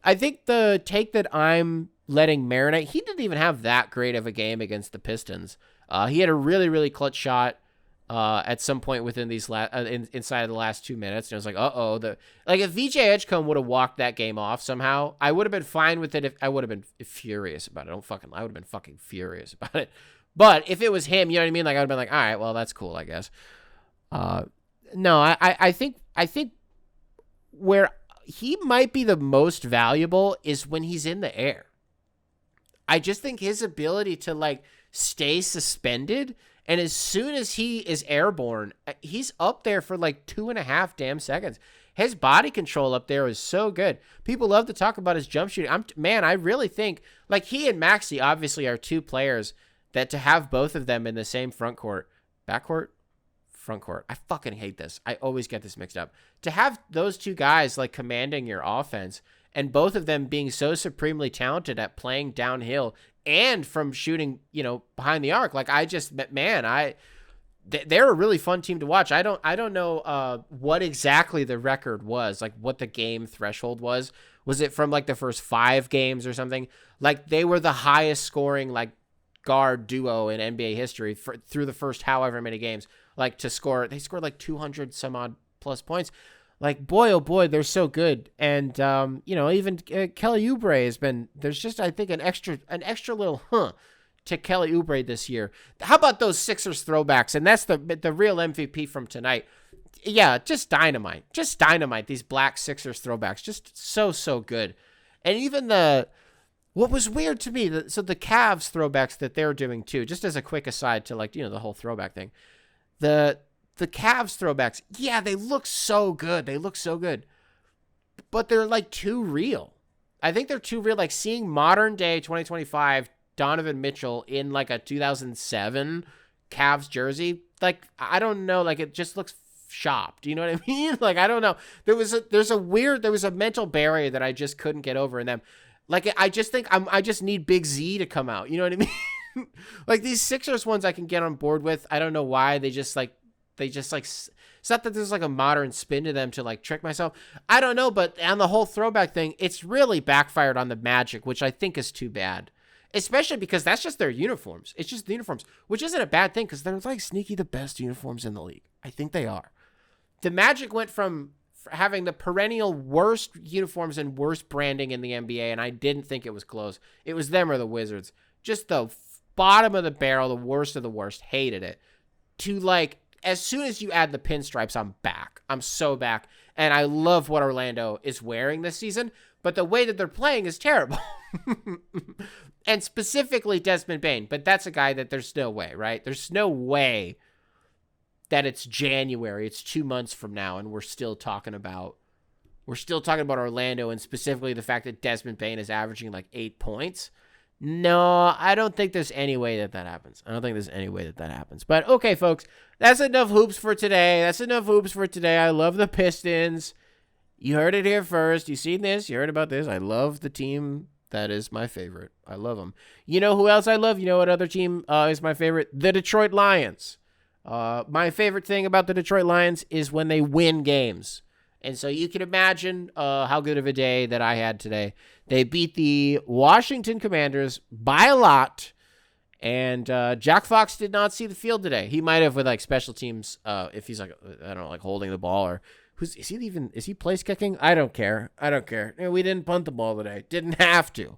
I think the take that I'm letting marinate, he didn't even have that great of a game against the Pistons. He had a really, really clutch shot at some point within these inside of the last 2 minutes. And I was like, if VJ Edgecombe would have walked that game off somehow, I would have been fine with it. If I would have been furious about it. I would have been fucking furious about it. But if it was him, you know what I mean? Like, I would have been like, all right, well, that's cool, I guess. No, I think where he might be the most valuable is when he's in the air. I just think his ability to, like, stay suspended, and as soon as he is airborne, he's up there for like 2.5 damn seconds. His body control up there is so good. People love to talk about his jump shooting. I really think, like, he and Maxey obviously are 2 players that to have both of them in the same front court, I fucking hate this. I always get this mixed up. To have those 2 guys, like, commanding your offense, and both of them being so supremely talented at playing downhill and from shooting, behind the arc. Like, they're a really fun team to watch. I don't know what exactly the record was, like what the game threshold was. Was it from, like, the first 5 games or something? Like, they were the highest scoring, like, guard duo in NBA history through the first however many games, like, they scored like 200 some odd plus points. Like, boy, oh boy, they're so good. And, even Kelly Oubre has been, there's just, I think, an extra little to Kelly Oubre this year. How about those Sixers throwbacks? And that's the real MVP from tonight. Yeah, just dynamite. Just dynamite. These black Sixers throwbacks. Just so good. And even what was weird to me, so the Cavs throwbacks that they're doing too, just as a quick aside to like, the whole throwback thing. The Cavs throwbacks, yeah, they look so good. They look so good. But they're like too real. I think they're too real. Like seeing modern day 2025 Donovan Mitchell in like a 2007 Cavs jersey, like, I don't know, like it just looks shopped. You know what I mean? Like, I don't know. There was a mental barrier that I just couldn't get over in them. Like, I just think I just need Big Z to come out. You know what I mean? Like these Sixers ones I can get on board with. I don't know why they just like, it's not that there's like a modern spin to them to like trick myself. I don't know, but on the whole throwback thing, it's really backfired on the Magic, which I think is too bad. Especially because that's just their uniforms. It's just the uniforms, which isn't a bad thing because they're like sneaky the best uniforms in the league. I think they are. The Magic went from having the perennial worst uniforms and worst branding in the NBA, and I didn't think it was close. It was them or the Wizards. Just the bottom of the barrel, the worst of the worst. Hated it. To like, as soon as you add the pinstripes, I'm back. I'm so back. And I love what Orlando is wearing this season, but the way that they're playing is terrible. And specifically Desmond Bane, but that's a guy that there's no way, right? There's no way that it's January. It's 2 months from now, and we're still talking about Orlando, and specifically the fact that Desmond Bane is averaging like 8 points. No, I don't think there's any way that happens. But okay, folks, that's enough hoops for today. I love the Pistons. You heard it here first. You seen this. You heard about this. I love the team. That is my favorite. I love them. You know who else I love? You know what other team is my favorite? The Detroit Lions. My favorite thing about the Detroit Lions is when they win games. And so you can imagine how good of a day that I had today. They beat the Washington Commanders by a lot. And Jack Fox did not see the field today. He might have with like special teams if he's like, I don't know, like holding the ball or is he place kicking? I don't care. We didn't punt the ball today. Didn't have to.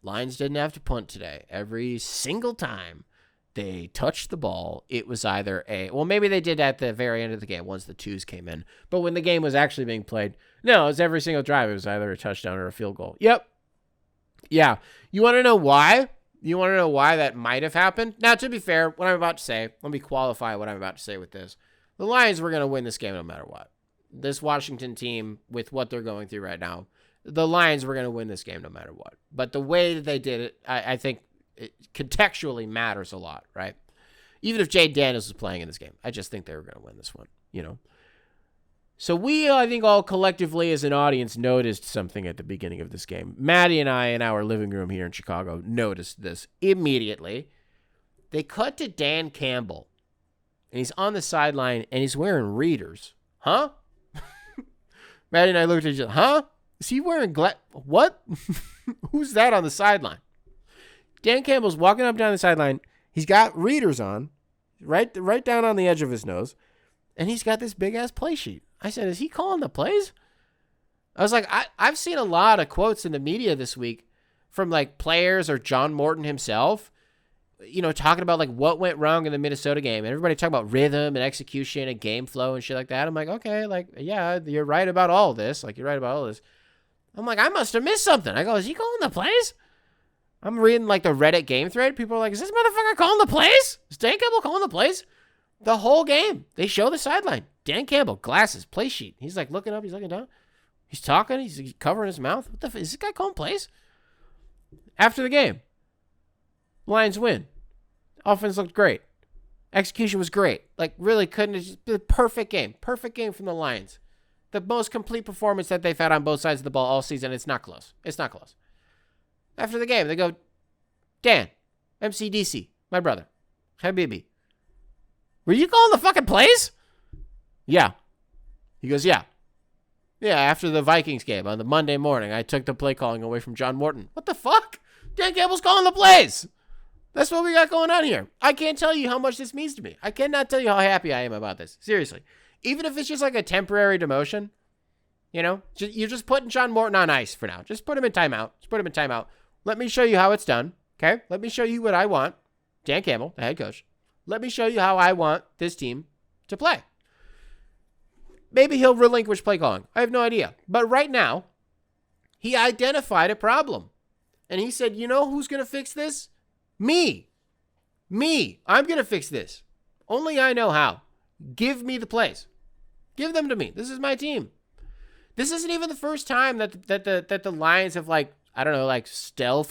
Lions didn't have to punt today. Every single time they touched the ball, it was either maybe they did at the very end of the game once the twos came in. But when the game was actually being played, no, it was every single drive. It was either a touchdown or a field goal. Yep. Yeah. You want to know why? You want to know why that might have happened? Now, to be fair, what I'm about to say, let me qualify what I'm about to say with this. The Lions were going to win this game no matter what. This Washington team, with what they're going through right now, the Lions were going to win this game no matter what. But the way that they did it, I think it contextually matters a lot, right? Even if Jay Daniels was playing in this game, I just think they were going to win this one, So we, I think all collectively as an audience noticed something at the beginning of this game. Maddie and I in our living room here in Chicago noticed this immediately. They cut to Dan Campbell, and he's on the sideline, and he's wearing readers. Huh? Maddie and I looked at each other. Huh? Is he wearing what? Who's that on the sideline? Dan Campbell's walking up down the sideline. He's got readers on, right down on the edge of his nose, and he's got this big-ass play sheet. I said, is he calling the plays? I was like, I've seen a lot of quotes in the media this week from, like, players or John Morton himself, talking about, like, what went wrong in the Minnesota game. And everybody talking about rhythm and execution and game flow and shit like that. I'm like, okay, like, yeah, you're right about all this. I'm like, I must have missed something. I go, is he calling the plays? I'm reading, like, the Reddit game thread. People are like, is this motherfucker calling the plays? Is Dan Campbell calling the plays? The whole game. They show the sideline. Dan Campbell, glasses, play sheet. He's, like, looking up. He's looking down. He's talking. He's covering his mouth. What the fuck? Is this guy calling plays? After the game, Lions win. Offense looked great. Execution was great. Like, really couldn't have just been a perfect game. Perfect game from the Lions. The most complete performance that they've had on both sides of the ball all season. It's not close. After the game, they go, Dan, MCDC, my brother, Habibi, were you calling the fucking plays? Yeah. He goes, yeah. Yeah, after the Vikings game on the Monday morning, I took the play calling away from John Morton. What the fuck? Dan Campbell's calling the plays. That's what we got going on here. I can't tell you how much this means to me. I cannot tell you how happy I am about this. Seriously. Even if it's just like a temporary demotion, you're just putting John Morton on ice for now. Just put him in timeout. Let me show you how it's done, Okay? Let me show you what I want. Dan Campbell, the head coach. Let me show you how I want this team to play. Maybe he'll relinquish play calling. I have no idea. But right now, he identified a problem. And he said, you know who's going to fix this? Me. I'm going to fix this. Only I know how. Give me the plays. Give them to me. This is my team. This isn't even the first time that the Lions have, like, I don't know, like stealth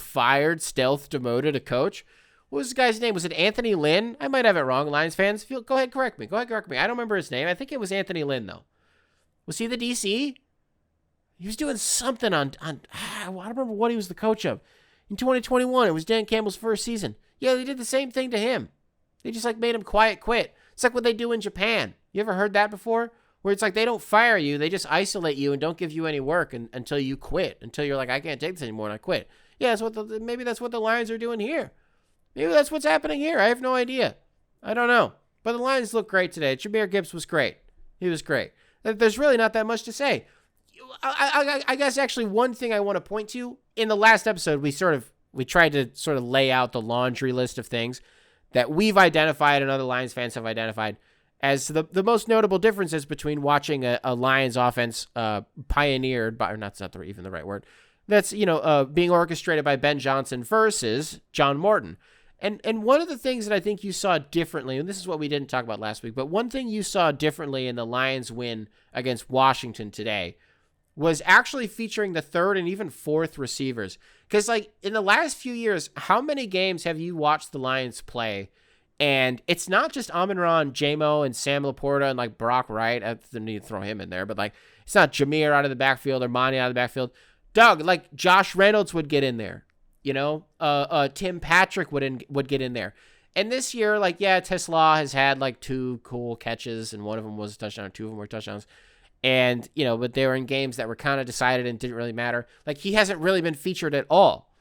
demoted a coach. What was this guy's name? Was it Anthony Lynn? I might have it wrong, Lions fans. Go ahead, correct me. I don't remember his name. I think it was Anthony Lynn, though. Was he the DC? He was doing something on I don't remember what he was the coach of. In 2021, it was Dan Campbell's first season. Yeah, they did the same thing to him. They just, like, made him quiet quit. It's like what they do in Japan. You ever heard that before? Where it's like they don't fire you, they just isolate you and don't give you any work until you quit, until you're like, I can't take this anymore, and I quit. Yeah, maybe that's what the Lions are doing here. Maybe that's what's happening here. I have no idea. I don't know. But the Lions look great today. Jahmyr Gibbs was great. He was great. There's really not that much to say. I guess actually one thing I want to point to, in the last episode, we tried to sort of lay out the laundry list of things that we've identified and other Lions fans have identified as the most notable differences between watching a Lions offense pioneered by, or not even the right word, that's, being orchestrated by Ben Johnson versus John Morton. And one of the things that I think you saw differently, and this is what we didn't talk about last week, but one thing you saw differently in the Lions win against Washington today was actually featuring the third and even fourth receivers. Because, like, in the last few years, how many games have you watched the Lions play? And it's not just Amon-Ra and J-Mo and Sam Laporta and, like, Brock Wright. I need to throw him in there. But, like, it's not Jahmyr out of the backfield or Monty out of the backfield. Doug, like, Josh Reynolds would get in there. Tim Patrick would get in there. And this year, like, yeah, Tesla has had, like, 2 cool catches, and one of them was a touchdown, 2 of them were touchdowns. And, but they were in games that were kind of decided and didn't really matter. Like, he hasn't really been featured at all.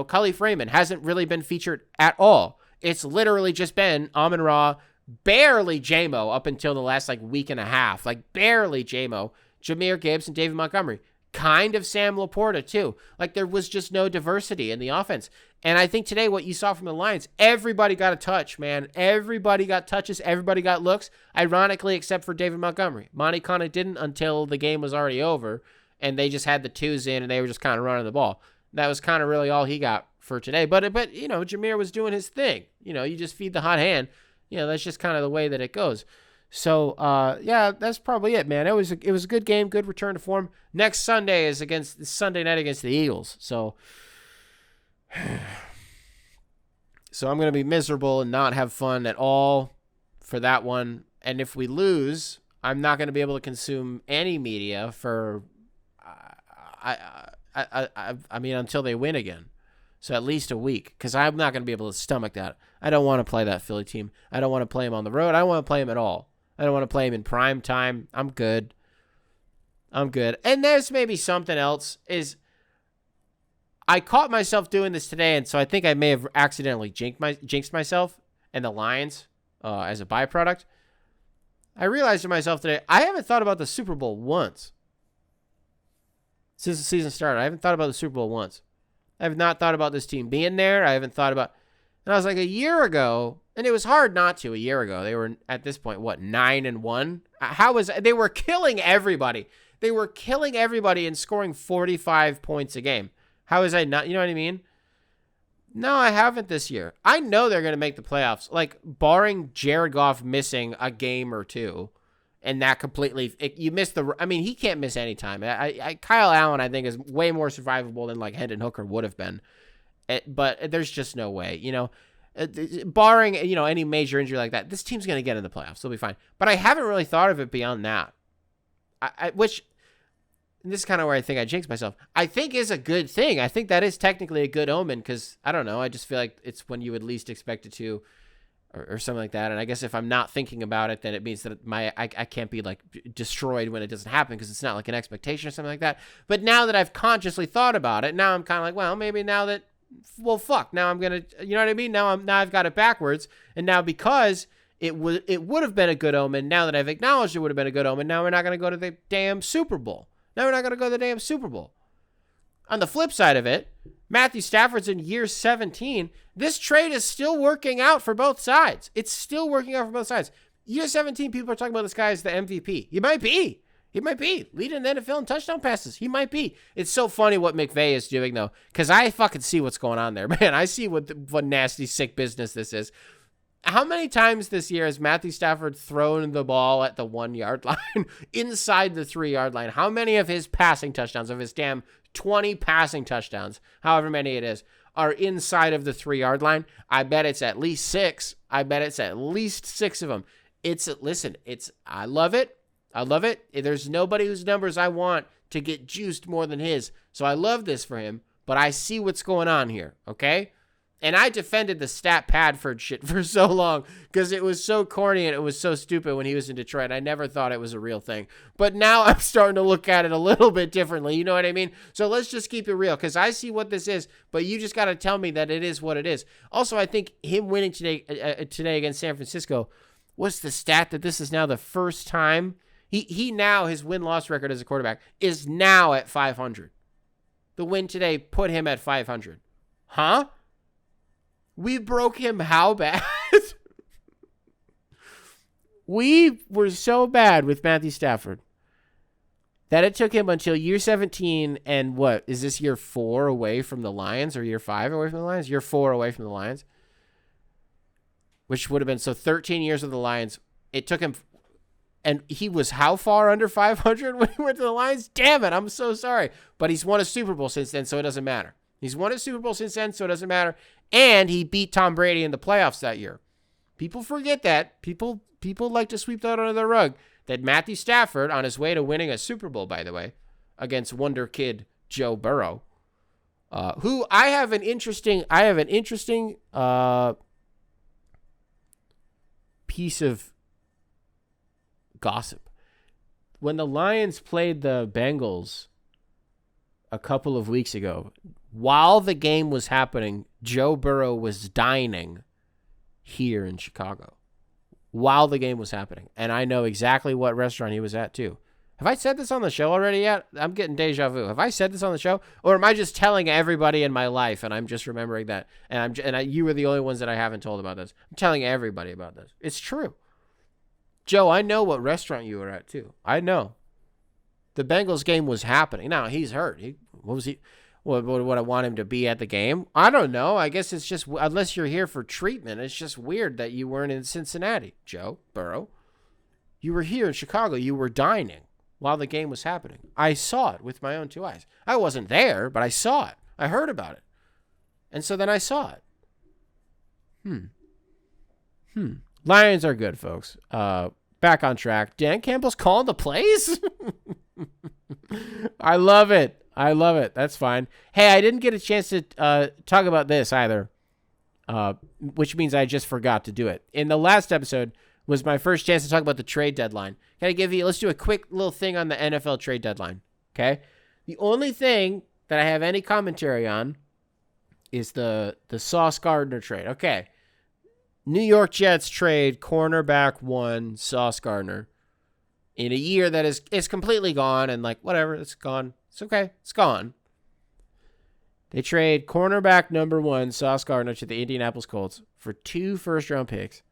Cully Freeman hasn't really been featured at all. It's literally just been Amon-Ra, barely J-Mo up until the last, like, week and a half. Like, barely J-Mo, Jahmyr Gibbs, and David Montgomery. Kind of Sam Laporta, too. Like, there was just no diversity in the offense. And I think today what you saw from the Lions, everybody got a touch, man. Everybody got touches. Everybody got looks. Ironically, except for David Montgomery. Monty kind of didn't until the game was already over, and they just had the twos in, and they were just kind of running the ball. That was kind of really all he got for today. But Jahmyr was doing his thing. You just feed the hot hand. That's just kind of the way that it goes. So, yeah, that's probably it, man. It was a good game, good return to form. Next Sunday is Sunday night against the Eagles. So I'm going to be miserable and not have fun at all for that one. And if we lose, I'm not going to be able to consume any media for, until they win again. So at least a week, because I'm not going to be able to stomach that. I don't want to play that Philly team. I don't want to play him on the road. I don't want to play him at all. I don't want to play him in prime time. I'm good. And there's maybe something else is I caught myself doing this today, and so I think I may have accidentally jinxed myself and the Lions as a byproduct. I realized to myself today, I haven't thought about the Super Bowl once. Since the season started, I haven't thought about the Super Bowl once. I have not thought about this team being there. I haven't thought about... And I was like, a year ago, and it was hard not to a year ago. They were, at this point, 9-1? They were killing everybody. They were killing everybody and scoring 45 points a game. How is I not, you know what I mean? No, I haven't this year. I know they're going to make the playoffs. Like, barring Jared Goff missing a game or two, and that completely, you miss he can't miss any time. Kyle Allen, I think, is way more survivable than, like, Hendon Hooker would have been. But there's just no way, barring, any major injury like that, this team's going to get in the playoffs. They'll be fine. But I haven't really thought of it beyond that, which, and this is kind of where I think I jinxed myself, I think is a good thing. I think that is technically a good omen because, I don't know, I just feel like it's when you would least expect it to or something like that. And I guess if I'm not thinking about it, then it means that I can't be, like, destroyed when it doesn't happen because it's not like an expectation or something like that. But now that I've consciously thought about it, now I'm kind of like, well, maybe now that, well, fuck, now I'm going to, you know what I mean? Now I've got it backwards. And now because it would have been a good omen, now that I've acknowledged it would have been a good omen, now we're not going to go to the damn Super Bowl. On the flip side of it, Matthew Stafford's in year 17. This trade is still working out for both sides. It's still working out for both sides. Year 17, people are talking about this guy as the MVP. He might be. He might be. Leading the NFL in touchdown passes. He might be. It's so funny what McVay is doing, though, because I fucking see what's going on there, man. I see what nasty, sick business this is. How many times this year has Matthew Stafford thrown the ball at the 1 yard line, inside the 3 yard line? How many of his passing touchdowns, of his damn 20 passing touchdowns, however many it is, are inside of the 3 yard line? I bet it's at least 6. I bet it's at least 6 of them. I love it. I love it. There's nobody whose numbers I want to get juiced more than his. So I love this for him, but I see what's going on here, okay? And I defended the Stat Padford shit for so long because it was so corny and it was so stupid when he was in Detroit. I never thought it was a real thing. But now I'm starting to look at it a little bit differently. You know what I mean? So let's just keep it real because I see what this is, but you just got to tell me that it is what it is. Also, I think him winning today against San Francisco, what's the stat that this is now the first time? He now, his win-loss record as a quarterback is now at 500. The win today put him at 500. Huh? We broke him how bad? We were so bad with Matthew Stafford that it took him until year 17 and what? Is this year 4 away from the Lions or year 5 away from the Lions? Year 4 away from the Lions. Which would have been, so 13 years with the Lions. It took him... And he was how far under 500 when he went to the Lions? Damn it, I'm so sorry. But he's won a Super Bowl since then, so it doesn't matter. He's won a Super Bowl since then, so it doesn't matter. And he beat Tom Brady in the playoffs that year. People forget that. People like to sweep that under the rug. That Matthew Stafford, on his way to winning a Super Bowl, by the way, against Wonder Kid Joe Burrow, who I have an interesting piece of gossip. When the Lions played the Bengals a couple of weeks ago, while the game was happening, Joe Burrow was dining here in Chicago while the game was happening. And I know exactly what restaurant he was at too. Have I said this on the show already yet? I'm getting deja vu. Have I said this on the show? Or am I just telling everybody in my life and I'm just remembering that? You were the only ones that I haven't told about this. I'm telling everybody about this. It's true. Joe, I know what restaurant you were at, too. I know. The Bengals game was happening. Now, he's hurt. What would I want him to be at the game? I don't know. I guess it's just, unless you're here for treatment, it's just weird that you weren't in Cincinnati, Joe Burrow. You were here in Chicago. You were dining while the game was happening. I saw it with my own 2 eyes. I wasn't there, but I saw it. I heard about it. And so then I saw it. Lions are good, folks. Back on track. Dan Campbell's calling the plays? I love it. That's fine. Hey, I didn't get a chance to talk about this either, which means I just forgot to do it. In the last episode was my first chance to talk about the trade deadline. Let's do a quick little thing on the NFL trade deadline, okay? The only thing that I have any commentary on is the Sauce Gardner trade. Okay. New York Jets trade cornerback 1 Sauce Gardner in a year that is completely gone and like whatever, it's gone. It's okay. It's gone. They trade cornerback number 1 Sauce Gardner to the Indianapolis Colts for 2 first-round picks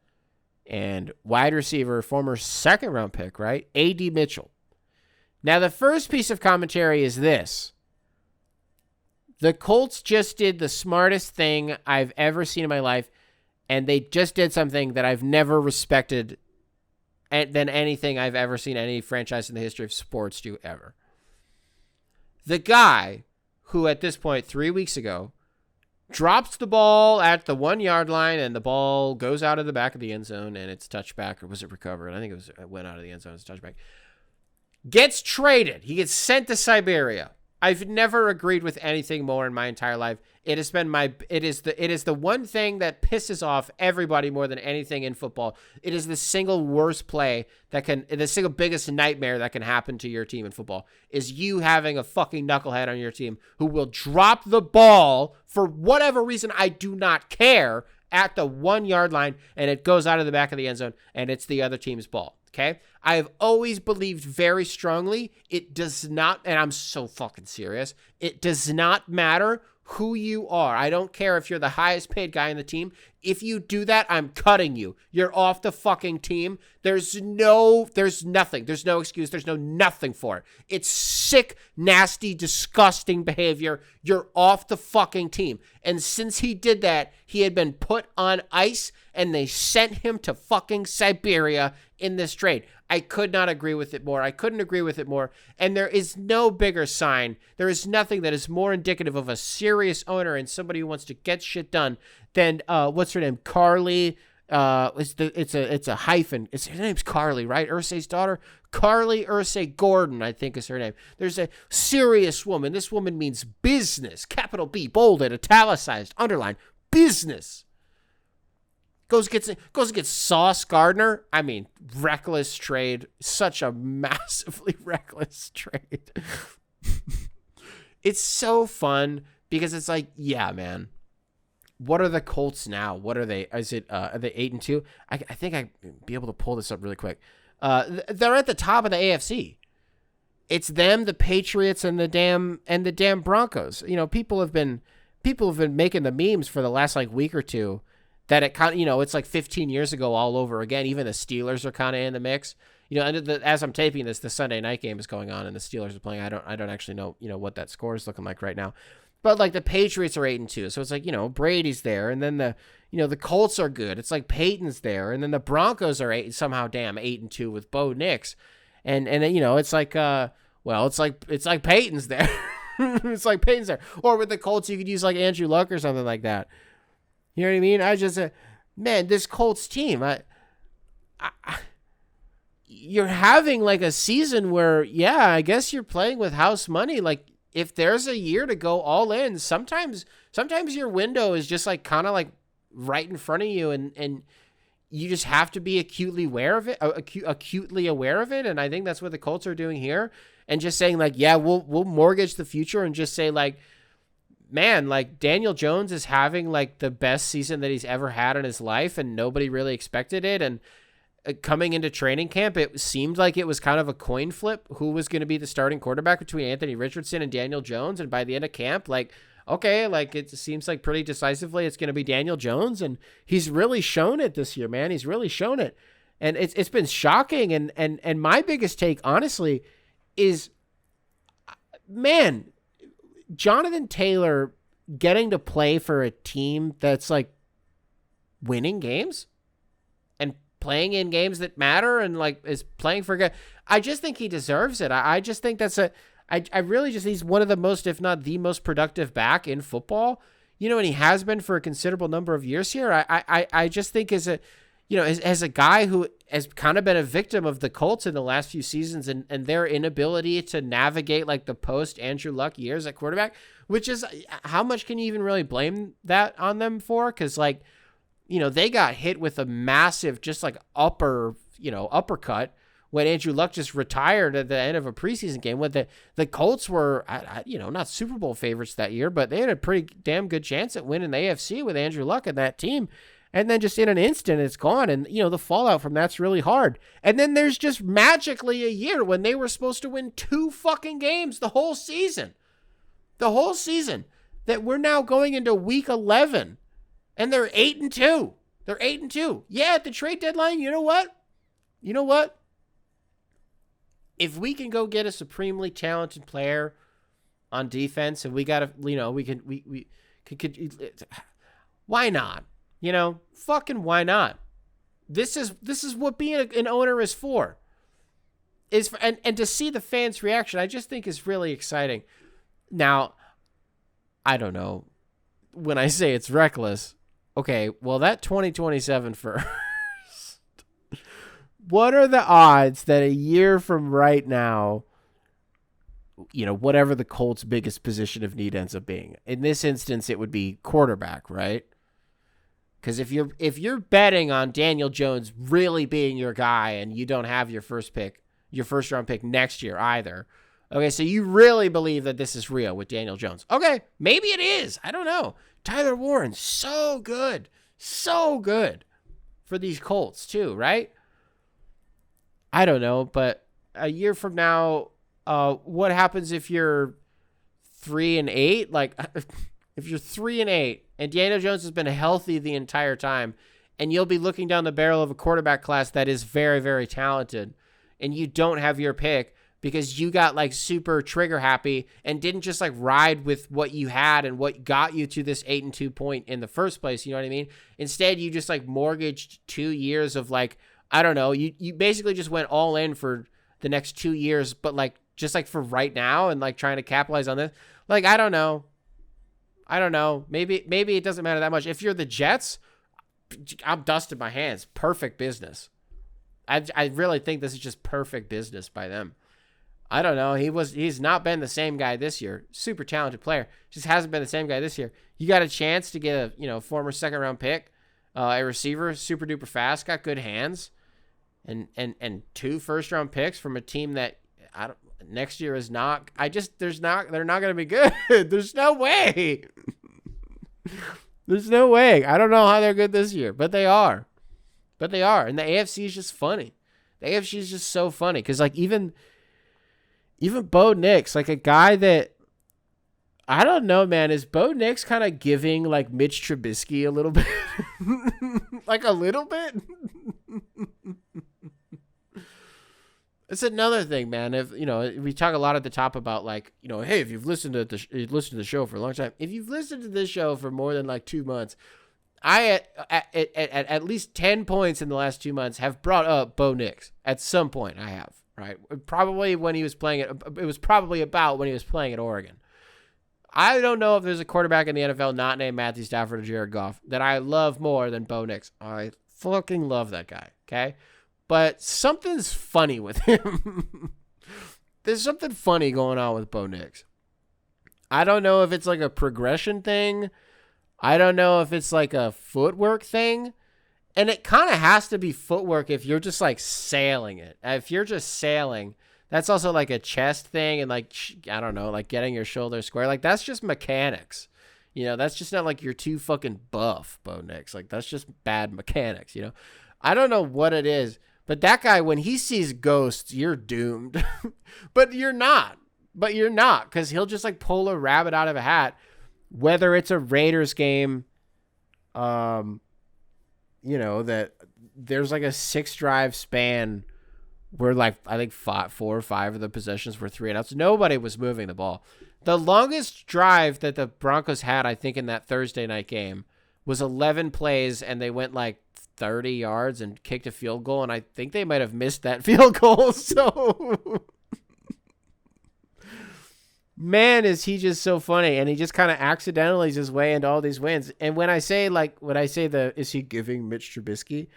and wide receiver, former second-round pick, right? A.D. Mitchell. Now, the first piece of commentary is this. The Colts just did the smartest thing I've ever seen in my life. And they just did something that I've never respected than anything I've ever seen any franchise in the history of sports do ever. The guy who at this point 3 weeks ago drops the ball at the 1 yard line and the ball goes out of the back of the end zone and it's touchback, or was it recovered? I think it went out of the end zone. It's touchback. Gets traded. He gets sent to Siberia. I've never agreed with anything more in my entire life. It is the one thing that pisses off everybody more than anything in football. It is the single worst play the single biggest nightmare that can happen to your team in football is you having a fucking knucklehead on your team who will drop the ball for whatever reason, I do not care, at the 1 yard line and it goes out of the back of the end zone and it's the other team's ball. Okay? I have always believed very strongly it does not, and I'm so fucking serious, it does not matter who you are. I don't care if you're the highest paid guy in the team. If you do that, I'm cutting you. You're off the fucking team. There's nothing. There's no excuse. There's nothing for it. It's sick, nasty, disgusting behavior. You're off the fucking team. And since he did that, he had been put on ice and they sent him to fucking Siberia in this trade. I could not agree with it more. I couldn't agree with it more. And there is no bigger sign. There is nothing that is more indicative of a serious owner and somebody who wants to get shit done than what's her name? Carly. It's a hyphen. Her name's Carly, right? Ursay's daughter. Carly Ursay Gordon, I think is her name. There's a serious woman. This woman means business. Capital B, bolded, italicized, underlined. Business. Goes and gets Sauce Gardner. I mean, reckless trade. Such a massively reckless trade. It's so fun because it's like, yeah, man. What are the Colts now? What are they? Are they 8-2? I think I'd be able to pull this up really quick. They're at the top of the AFC. It's them, the Patriots, and the damn Broncos. You know, people have been making the memes for the last like week or two that it kind of, you know, it's like 15 years ago all over again. Even the Steelers are kind of in the mix. You know, and as I'm taping this, the Sunday night game is going on and the Steelers are playing. I don't actually know, you know, what that score is looking like right now. But like the Patriots are 8-2. So it's like, you know, Brady's there. And then the Colts are good. It's like Peyton's there. And then the Broncos are 8-2 with Bo Nix. And then, you know, it's like, it's like Peyton's there. It's like Peyton's there. Or with the Colts, you could use like Andrew Luck or something like that. You know what I mean? I just, man, this Colts team, you're having like a season where, yeah, I guess you're playing with house money. Like if there's a year to go all in, sometimes your window is just like kind of like right in front of you and you just have to be acutely aware of it. And I think that's what the Colts are doing here. And just saying like, yeah, we'll mortgage the future and just say like, man, like Daniel Jones is having like the best season that he's ever had in his life and nobody really expected it. And coming into training camp, it seemed like it was kind of a coin flip who was going to be the starting quarterback between Anthony Richardson and Daniel Jones. And by the end of camp, like, okay, like it seems like pretty decisively it's going to be Daniel Jones. And he's really shown it this year, man. He's really shown it. And it's been shocking. And my biggest take, honestly, is, man, Jonathan Taylor getting to play for a team that's like winning games and playing in games that matter and like is playing for good. I just think he deserves it. I just think I really just, he's one of the most, if not the most productive back in football, you know, and he has been for a considerable number of years here. I just think as a guy who has kind of been a victim of the Colts in the last few seasons and their inability to navigate like the post Andrew Luck years at quarterback, which is how much can you even really blame that on them for? Cause like, you know, they got hit with a massive, just like uppercut when Andrew Luck just retired at the end of a preseason game when the Colts were, not Super Bowl favorites that year, but they had a pretty damn good chance at winning the AFC with Andrew Luck and that team. And then just in an instant, it's gone. And, you know, the fallout from that's really hard. And then there's just magically a year when they were supposed to win 2 fucking games the whole season. That we're now going into week 11. And they're 8-2. They're 8-2. Yeah, at the trade deadline, you know what? If we can go get a supremely talented player on defense and we got to, you know, we could why not? You know, fucking why not? This is what being an owner is for. And to see the fans' reaction, I just think is really exciting. Now, I don't know. When I say it's reckless, okay, well, that 2027 first. What are the odds that a year from right now, you know, whatever the Colts' biggest position of need ends up being? In this instance, it would be quarterback, right? Because if you're betting on Daniel Jones really being your guy and you don't have your first round pick next year either, okay, so you really believe that this is real with Daniel Jones. Okay, maybe it is. I don't know. Tyler Warren, so good for these Colts too, right? I don't know, but a year from now, what happens if you're 3-8? Like, if you're 3-8 and Daniel Jones has been healthy the entire time, and you'll be looking down the barrel of a quarterback class that is very, very talented, and you don't have your pick because you got like super trigger happy and didn't just like ride with what you had and what got you to this 8-2 point in the first place. You know what I mean? Instead, you just like mortgaged 2 years of like, I don't know. You basically just went all in for the next 2 years, but like just like for right now and like trying to capitalize on this. Like, I don't know. Maybe it doesn't matter that much. If you're the Jets, I'm dusting my hands. Perfect business. I really think this is just perfect business by them. I don't know. He's not been the same guy this year. Super talented player. Just hasn't been the same guy this year. You got a chance to get a former second round pick, a receiver, super duper fast, got good hands, and 2 first round picks from a team that next year is not. They're not going to be good. There's no way. There's no way. I don't know how they're good this year, but they are. And the AFC is just funny. The AFC is just so funny because like even Bo Nix, like a guy that I don't know, man, is Bo Nix kind of giving like Mitch Trubisky a little bit, like a little bit. It's another thing, man. If we talk a lot at the top about like, hey, if you've listened to the show for a long time, if you've listened to this show for more than like 2 months, I at least 10 points in the last 2 months have brought up Bo Nix. At some point, I have, right? Probably when he was playing it was probably about when he was playing at Oregon. I don't know if there's a quarterback in the NFL not named Matthew Stafford or Jared Goff that I love more than Bo Nix. I fucking love that guy. Okay. But something's funny with him. There's something funny going on with Bo Nix. I don't know if it's like a progression thing. I don't know if it's like a footwork thing. And it kind of has to be footwork if you're just like sailing it. If you're just sailing, that's also like a chest thing and like, I don't know, like getting your shoulders square. Like that's just mechanics. That's just not like you're too fucking buff, Bo Nix. Like that's just bad mechanics, I don't know what it is. But that guy, when he sees ghosts, you're doomed. But you're not. Because he'll just like pull a rabbit out of a hat. Whether it's a Raiders game, that there's like a 6-drive span where like I think 4 or 5 of the possessions were 3 and outs. Nobody was moving the ball. The longest drive that the Broncos had, I think, in that Thursday night game was 11 plays, and they went like 30 yards and kicked a field goal, and I think they might have missed that field goal. So, man, is he just so funny, and he just kind of accidentally his way into all these wins. And when I say is he giving Mitch Trubisky?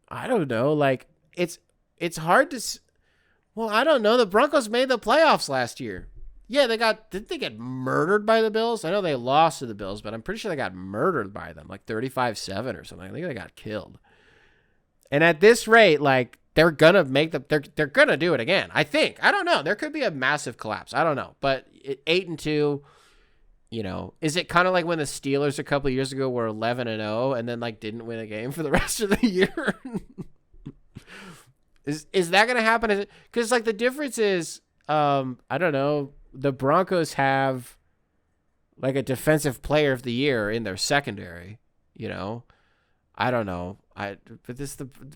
I don't know. Like it's hard to. Well, I don't know. The Broncos made the playoffs last year. Yeah, didn't they get murdered by the Bills? I know they lost to the Bills, but I'm pretty sure they got murdered by them, like 35-7 or something. I think they got killed. And at this rate, like they're gonna they're gonna do it again. I think. I don't know. There could be a massive collapse. I don't know. But 8-2, is it kind of like when the Steelers a couple of years ago were 11-0 and then like didn't win a game for the rest of the year? Is that gonna happen? Because like the difference is, I don't know. The Broncos have like a defensive player of the year in their secondary, I don't know.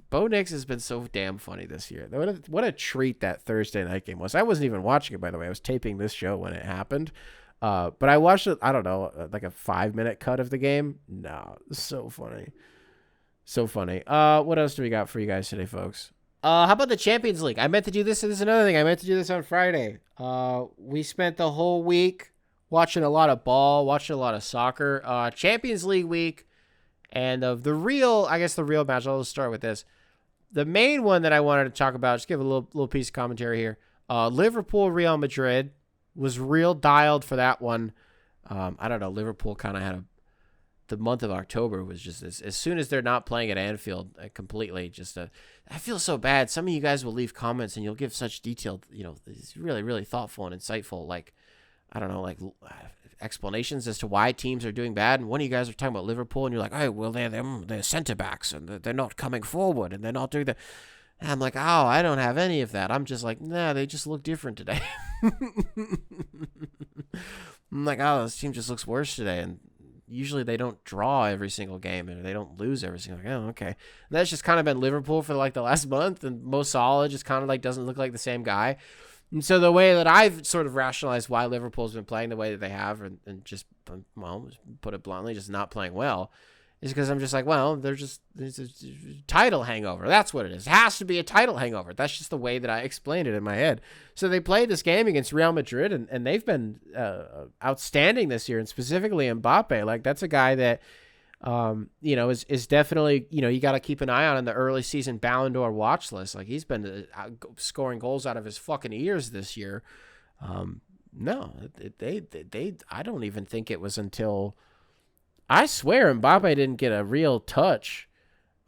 Bo Nix has been so damn funny this year. What a treat that Thursday night game was. I wasn't even watching it, by the way. I was taping this show when it happened. But I watched it, I don't know, like a 5-minute cut of the game. No, so funny. So funny. What else do we got for you guys today, folks? How about the Champions League? I meant to do this. This is another thing. I meant to do this on Friday. We spent the whole week watching a lot of ball, watching a lot of soccer. Champions League week. And the real match, I'll just start with this. The main one that I wanted to talk about, just give a little piece of commentary here. Liverpool, Real Madrid was real dialed for that one. I don't know. Liverpool kind of had the month of October was just as soon as they're not playing at Anfield, completely just I feel so bad. Some of you guys will leave comments and you'll give such detailed, it's really, really thoughtful and insightful, like, I don't know, like explanations as to why teams are doing bad. And one of you guys are talking about Liverpool and you're like, oh, well, they're center backs and they're not coming forward and they're not doing that. And I'm like, oh, I don't have any of that. I'm just like, nah, they just look different today. I'm like, oh, this team just looks worse today. And usually they don't draw every single game and they don't lose every single game. Oh, okay. And that's just kind of been Liverpool for like the last month. And Mo Salah just kind of like doesn't look like the same guy. And so the way that I've sort of rationalized why Liverpool's been playing the way that they have and just, well, put it bluntly, just not playing well, is because I'm just like, well, there's a title hangover. That's what it is. It has to be a title hangover. That's just the way that I explained it in my head. So they played this game against Real Madrid, and they've been outstanding this year, and specifically Mbappe. Like, that's a guy that, is definitely, you got to keep an eye on in the early season Ballon d'Or watch list. Like, he's been scoring goals out of his fucking ears this year. No, I don't even think it was until... I swear Mbappe didn't get a real touch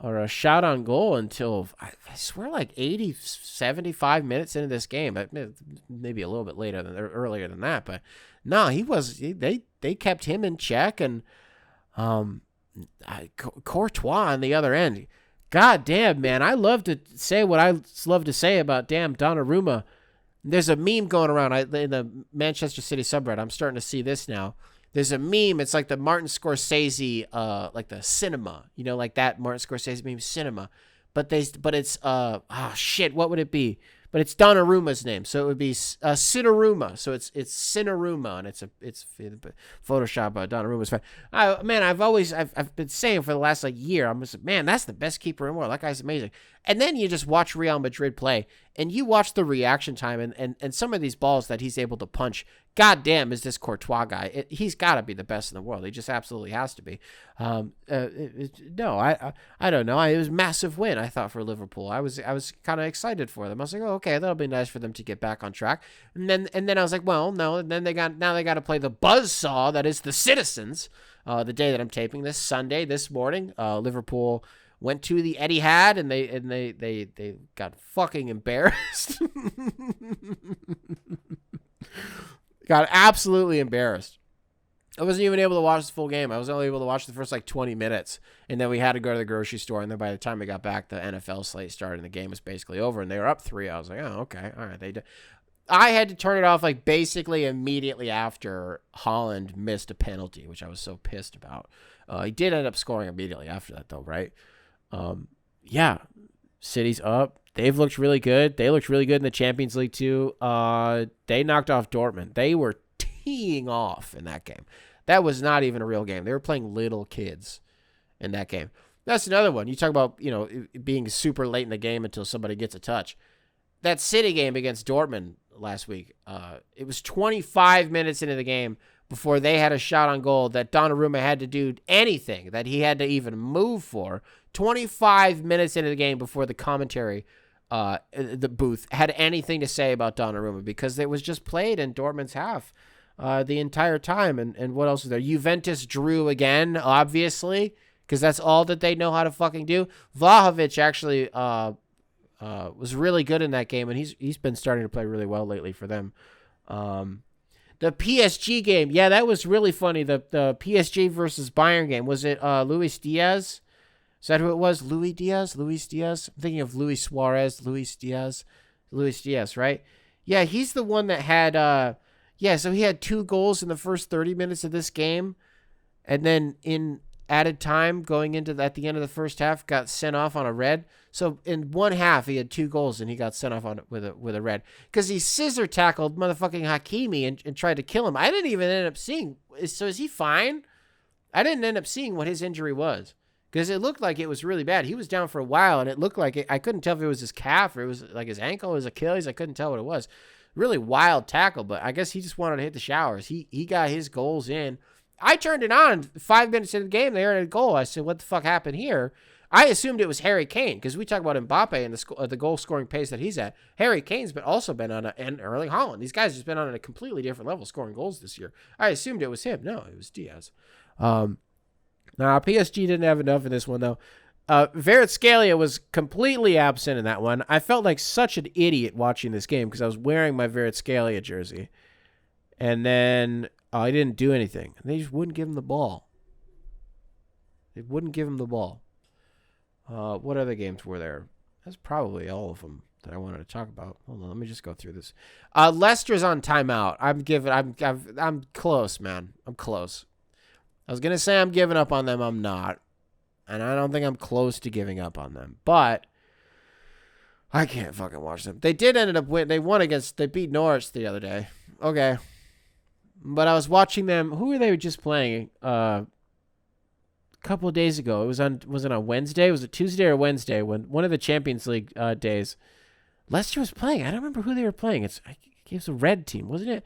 or a shot on goal until, I swear, like 80, 75 minutes into this game. Maybe a little bit earlier than that. But no, they kept him in check. And Courtois on the other end. God damn, man. I love to say what I love to say about damn Donnarumma. There's a meme going around in the Manchester City subreddit. I'm starting to see this now. There's a meme. It's like the Martin Scorsese, like the cinema, like that Martin Scorsese meme, cinema. But it's shit. What would it be? But it's Donnarumma's name, so it would be Cineruma. So it's Cineruma, and it's Photoshop Donnarumma's fan. I've been saying for the last year, I'm just like, man, that's the best keeper in the world. That guy's amazing. And then you just watch Real Madrid play, and you watch the reaction time and some of these balls that he's able to punch. God damn, is this Courtois guy? He's got to be the best in the world. He just absolutely has to be. I don't know. It was a massive win, I thought, for Liverpool. I was kind of excited for them. I was like, oh, okay, that'll be nice for them to get back on track. And then I was like, well, no. And then they got to play the buzzsaw that is the Citizens. The day that I'm taping this, Sunday, this morning, Liverpool went to the Etihad and they got fucking embarrassed. Got absolutely embarrassed. I wasn't even able to watch the full game. I was only able to watch the first 20 minutes, and then we had to go to the grocery store. And then by the time we got back, the NFL slate started, and the game was basically over. And they were up 3. I was like, oh, okay, all right. I had to turn it off basically immediately after Holland missed a penalty, which I was so pissed about. He did end up scoring immediately after that, though, right? Yeah, City's up. They've looked really good. They looked really good in the Champions League, too. They knocked off Dortmund. They were teeing off in that game. That was not even a real game. They were playing little kids in that game. That's another one. You talk about, being super late in the game until somebody gets a touch. That City game against Dortmund last week, it was 25 minutes into the game before they had a shot on goal that Donnarumma had to do anything that he had to even move for. 25 minutes into the game before the commentary, the booth, had anything to say about Donnarumma because it was just played in Dortmund's half the entire time. And what else was there? Juventus drew again, obviously, because that's all that they know how to fucking do. Vlahovic actually was really good in that game, and he's been starting to play really well lately for them. The PSG game, yeah, that was really funny. The PSG versus Bayern game. Was it Luis Diaz? Is that who it was? Luis Diaz? I'm thinking of Luis Suarez. Luis Diaz, right? Yeah, he's the one that had, so he had 2 goals in the first 30 minutes of this game. And then in added time going into at the end of the first half, got sent off on a red. So in one half, he had 2 goals and he got sent off on with a red. Because he scissor tackled motherfucking Hakimi and tried to kill him. I didn't even end up seeing. So is he fine? I didn't end up seeing what his injury was. Because it looked like it was really bad. He was down for a while, and it looked like I couldn't tell if it was his calf or it was like his ankle or his Achilles. I couldn't tell what it was. Really wild tackle, but I guess he just wanted to hit the showers. He got his goals in. I turned it on 5 minutes into the game. They had a goal. I said, what the fuck happened here? I assumed it was Harry Kane because we talk about Mbappe and the goal-scoring pace that he's at. Harry Kane's also been on and Erling Haaland. These guys have just been on a completely different level scoring goals this year. I assumed it was him. No, it was Diaz. Now, PSG didn't have enough in this one, though. Kvaratskhelia was completely absent in that one. I felt like such an idiot watching this game because I was wearing my Kvaratskhelia jersey. And then I didn't do anything. They just wouldn't give him the ball. What other games were there? That's probably all of them that I wanted to talk about. Hold on, let me just go through this. Lester's on timeout. I'm close, man. I'm close. I was gonna say I'm giving up on them. I'm not, and I don't think I'm close to giving up on them. But I can't fucking watch them. They did end up win. They beat Norwich the other day. Okay, but I was watching them. Who were they just playing? A couple of days ago. Was it on Wednesday? Was it Tuesday or Wednesday? When one of the Champions League days, Leicester was playing. I don't remember who they were playing. It was a red team, wasn't it?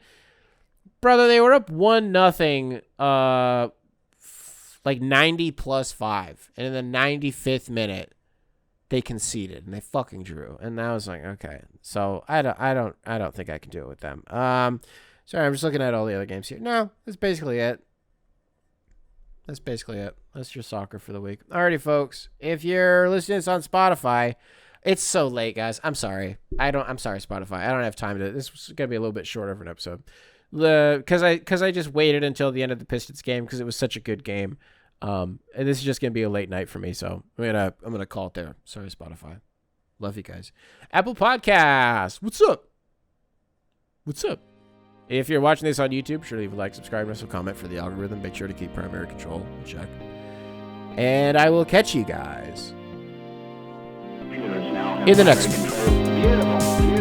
Brother, they were up 1-0, like 90+5, and in the 95th minute, they conceded and they fucking drew. And I was like, okay, so I don't think I can do it with them. Sorry, I'm just looking at all the other games here. No, that's basically it. That's your soccer for the week. Alrighty, folks. If you're listening to this on Spotify, it's so late, guys. I'm sorry. I'm sorry, Spotify. I don't have time to. This is gonna be a little bit shorter of an episode. Because I just waited until the end of the Pistons game because it was such a good game. And this is just gonna be a late night for me, so I'm gonna call it there. Sorry, Spotify. Love you guys. Apple Podcasts. What's up? If you're watching this on YouTube, sure leave a like, subscribe, and also comment for the algorithm. Make sure to keep primary control in check. And I will catch you guys in the next one. Beautiful.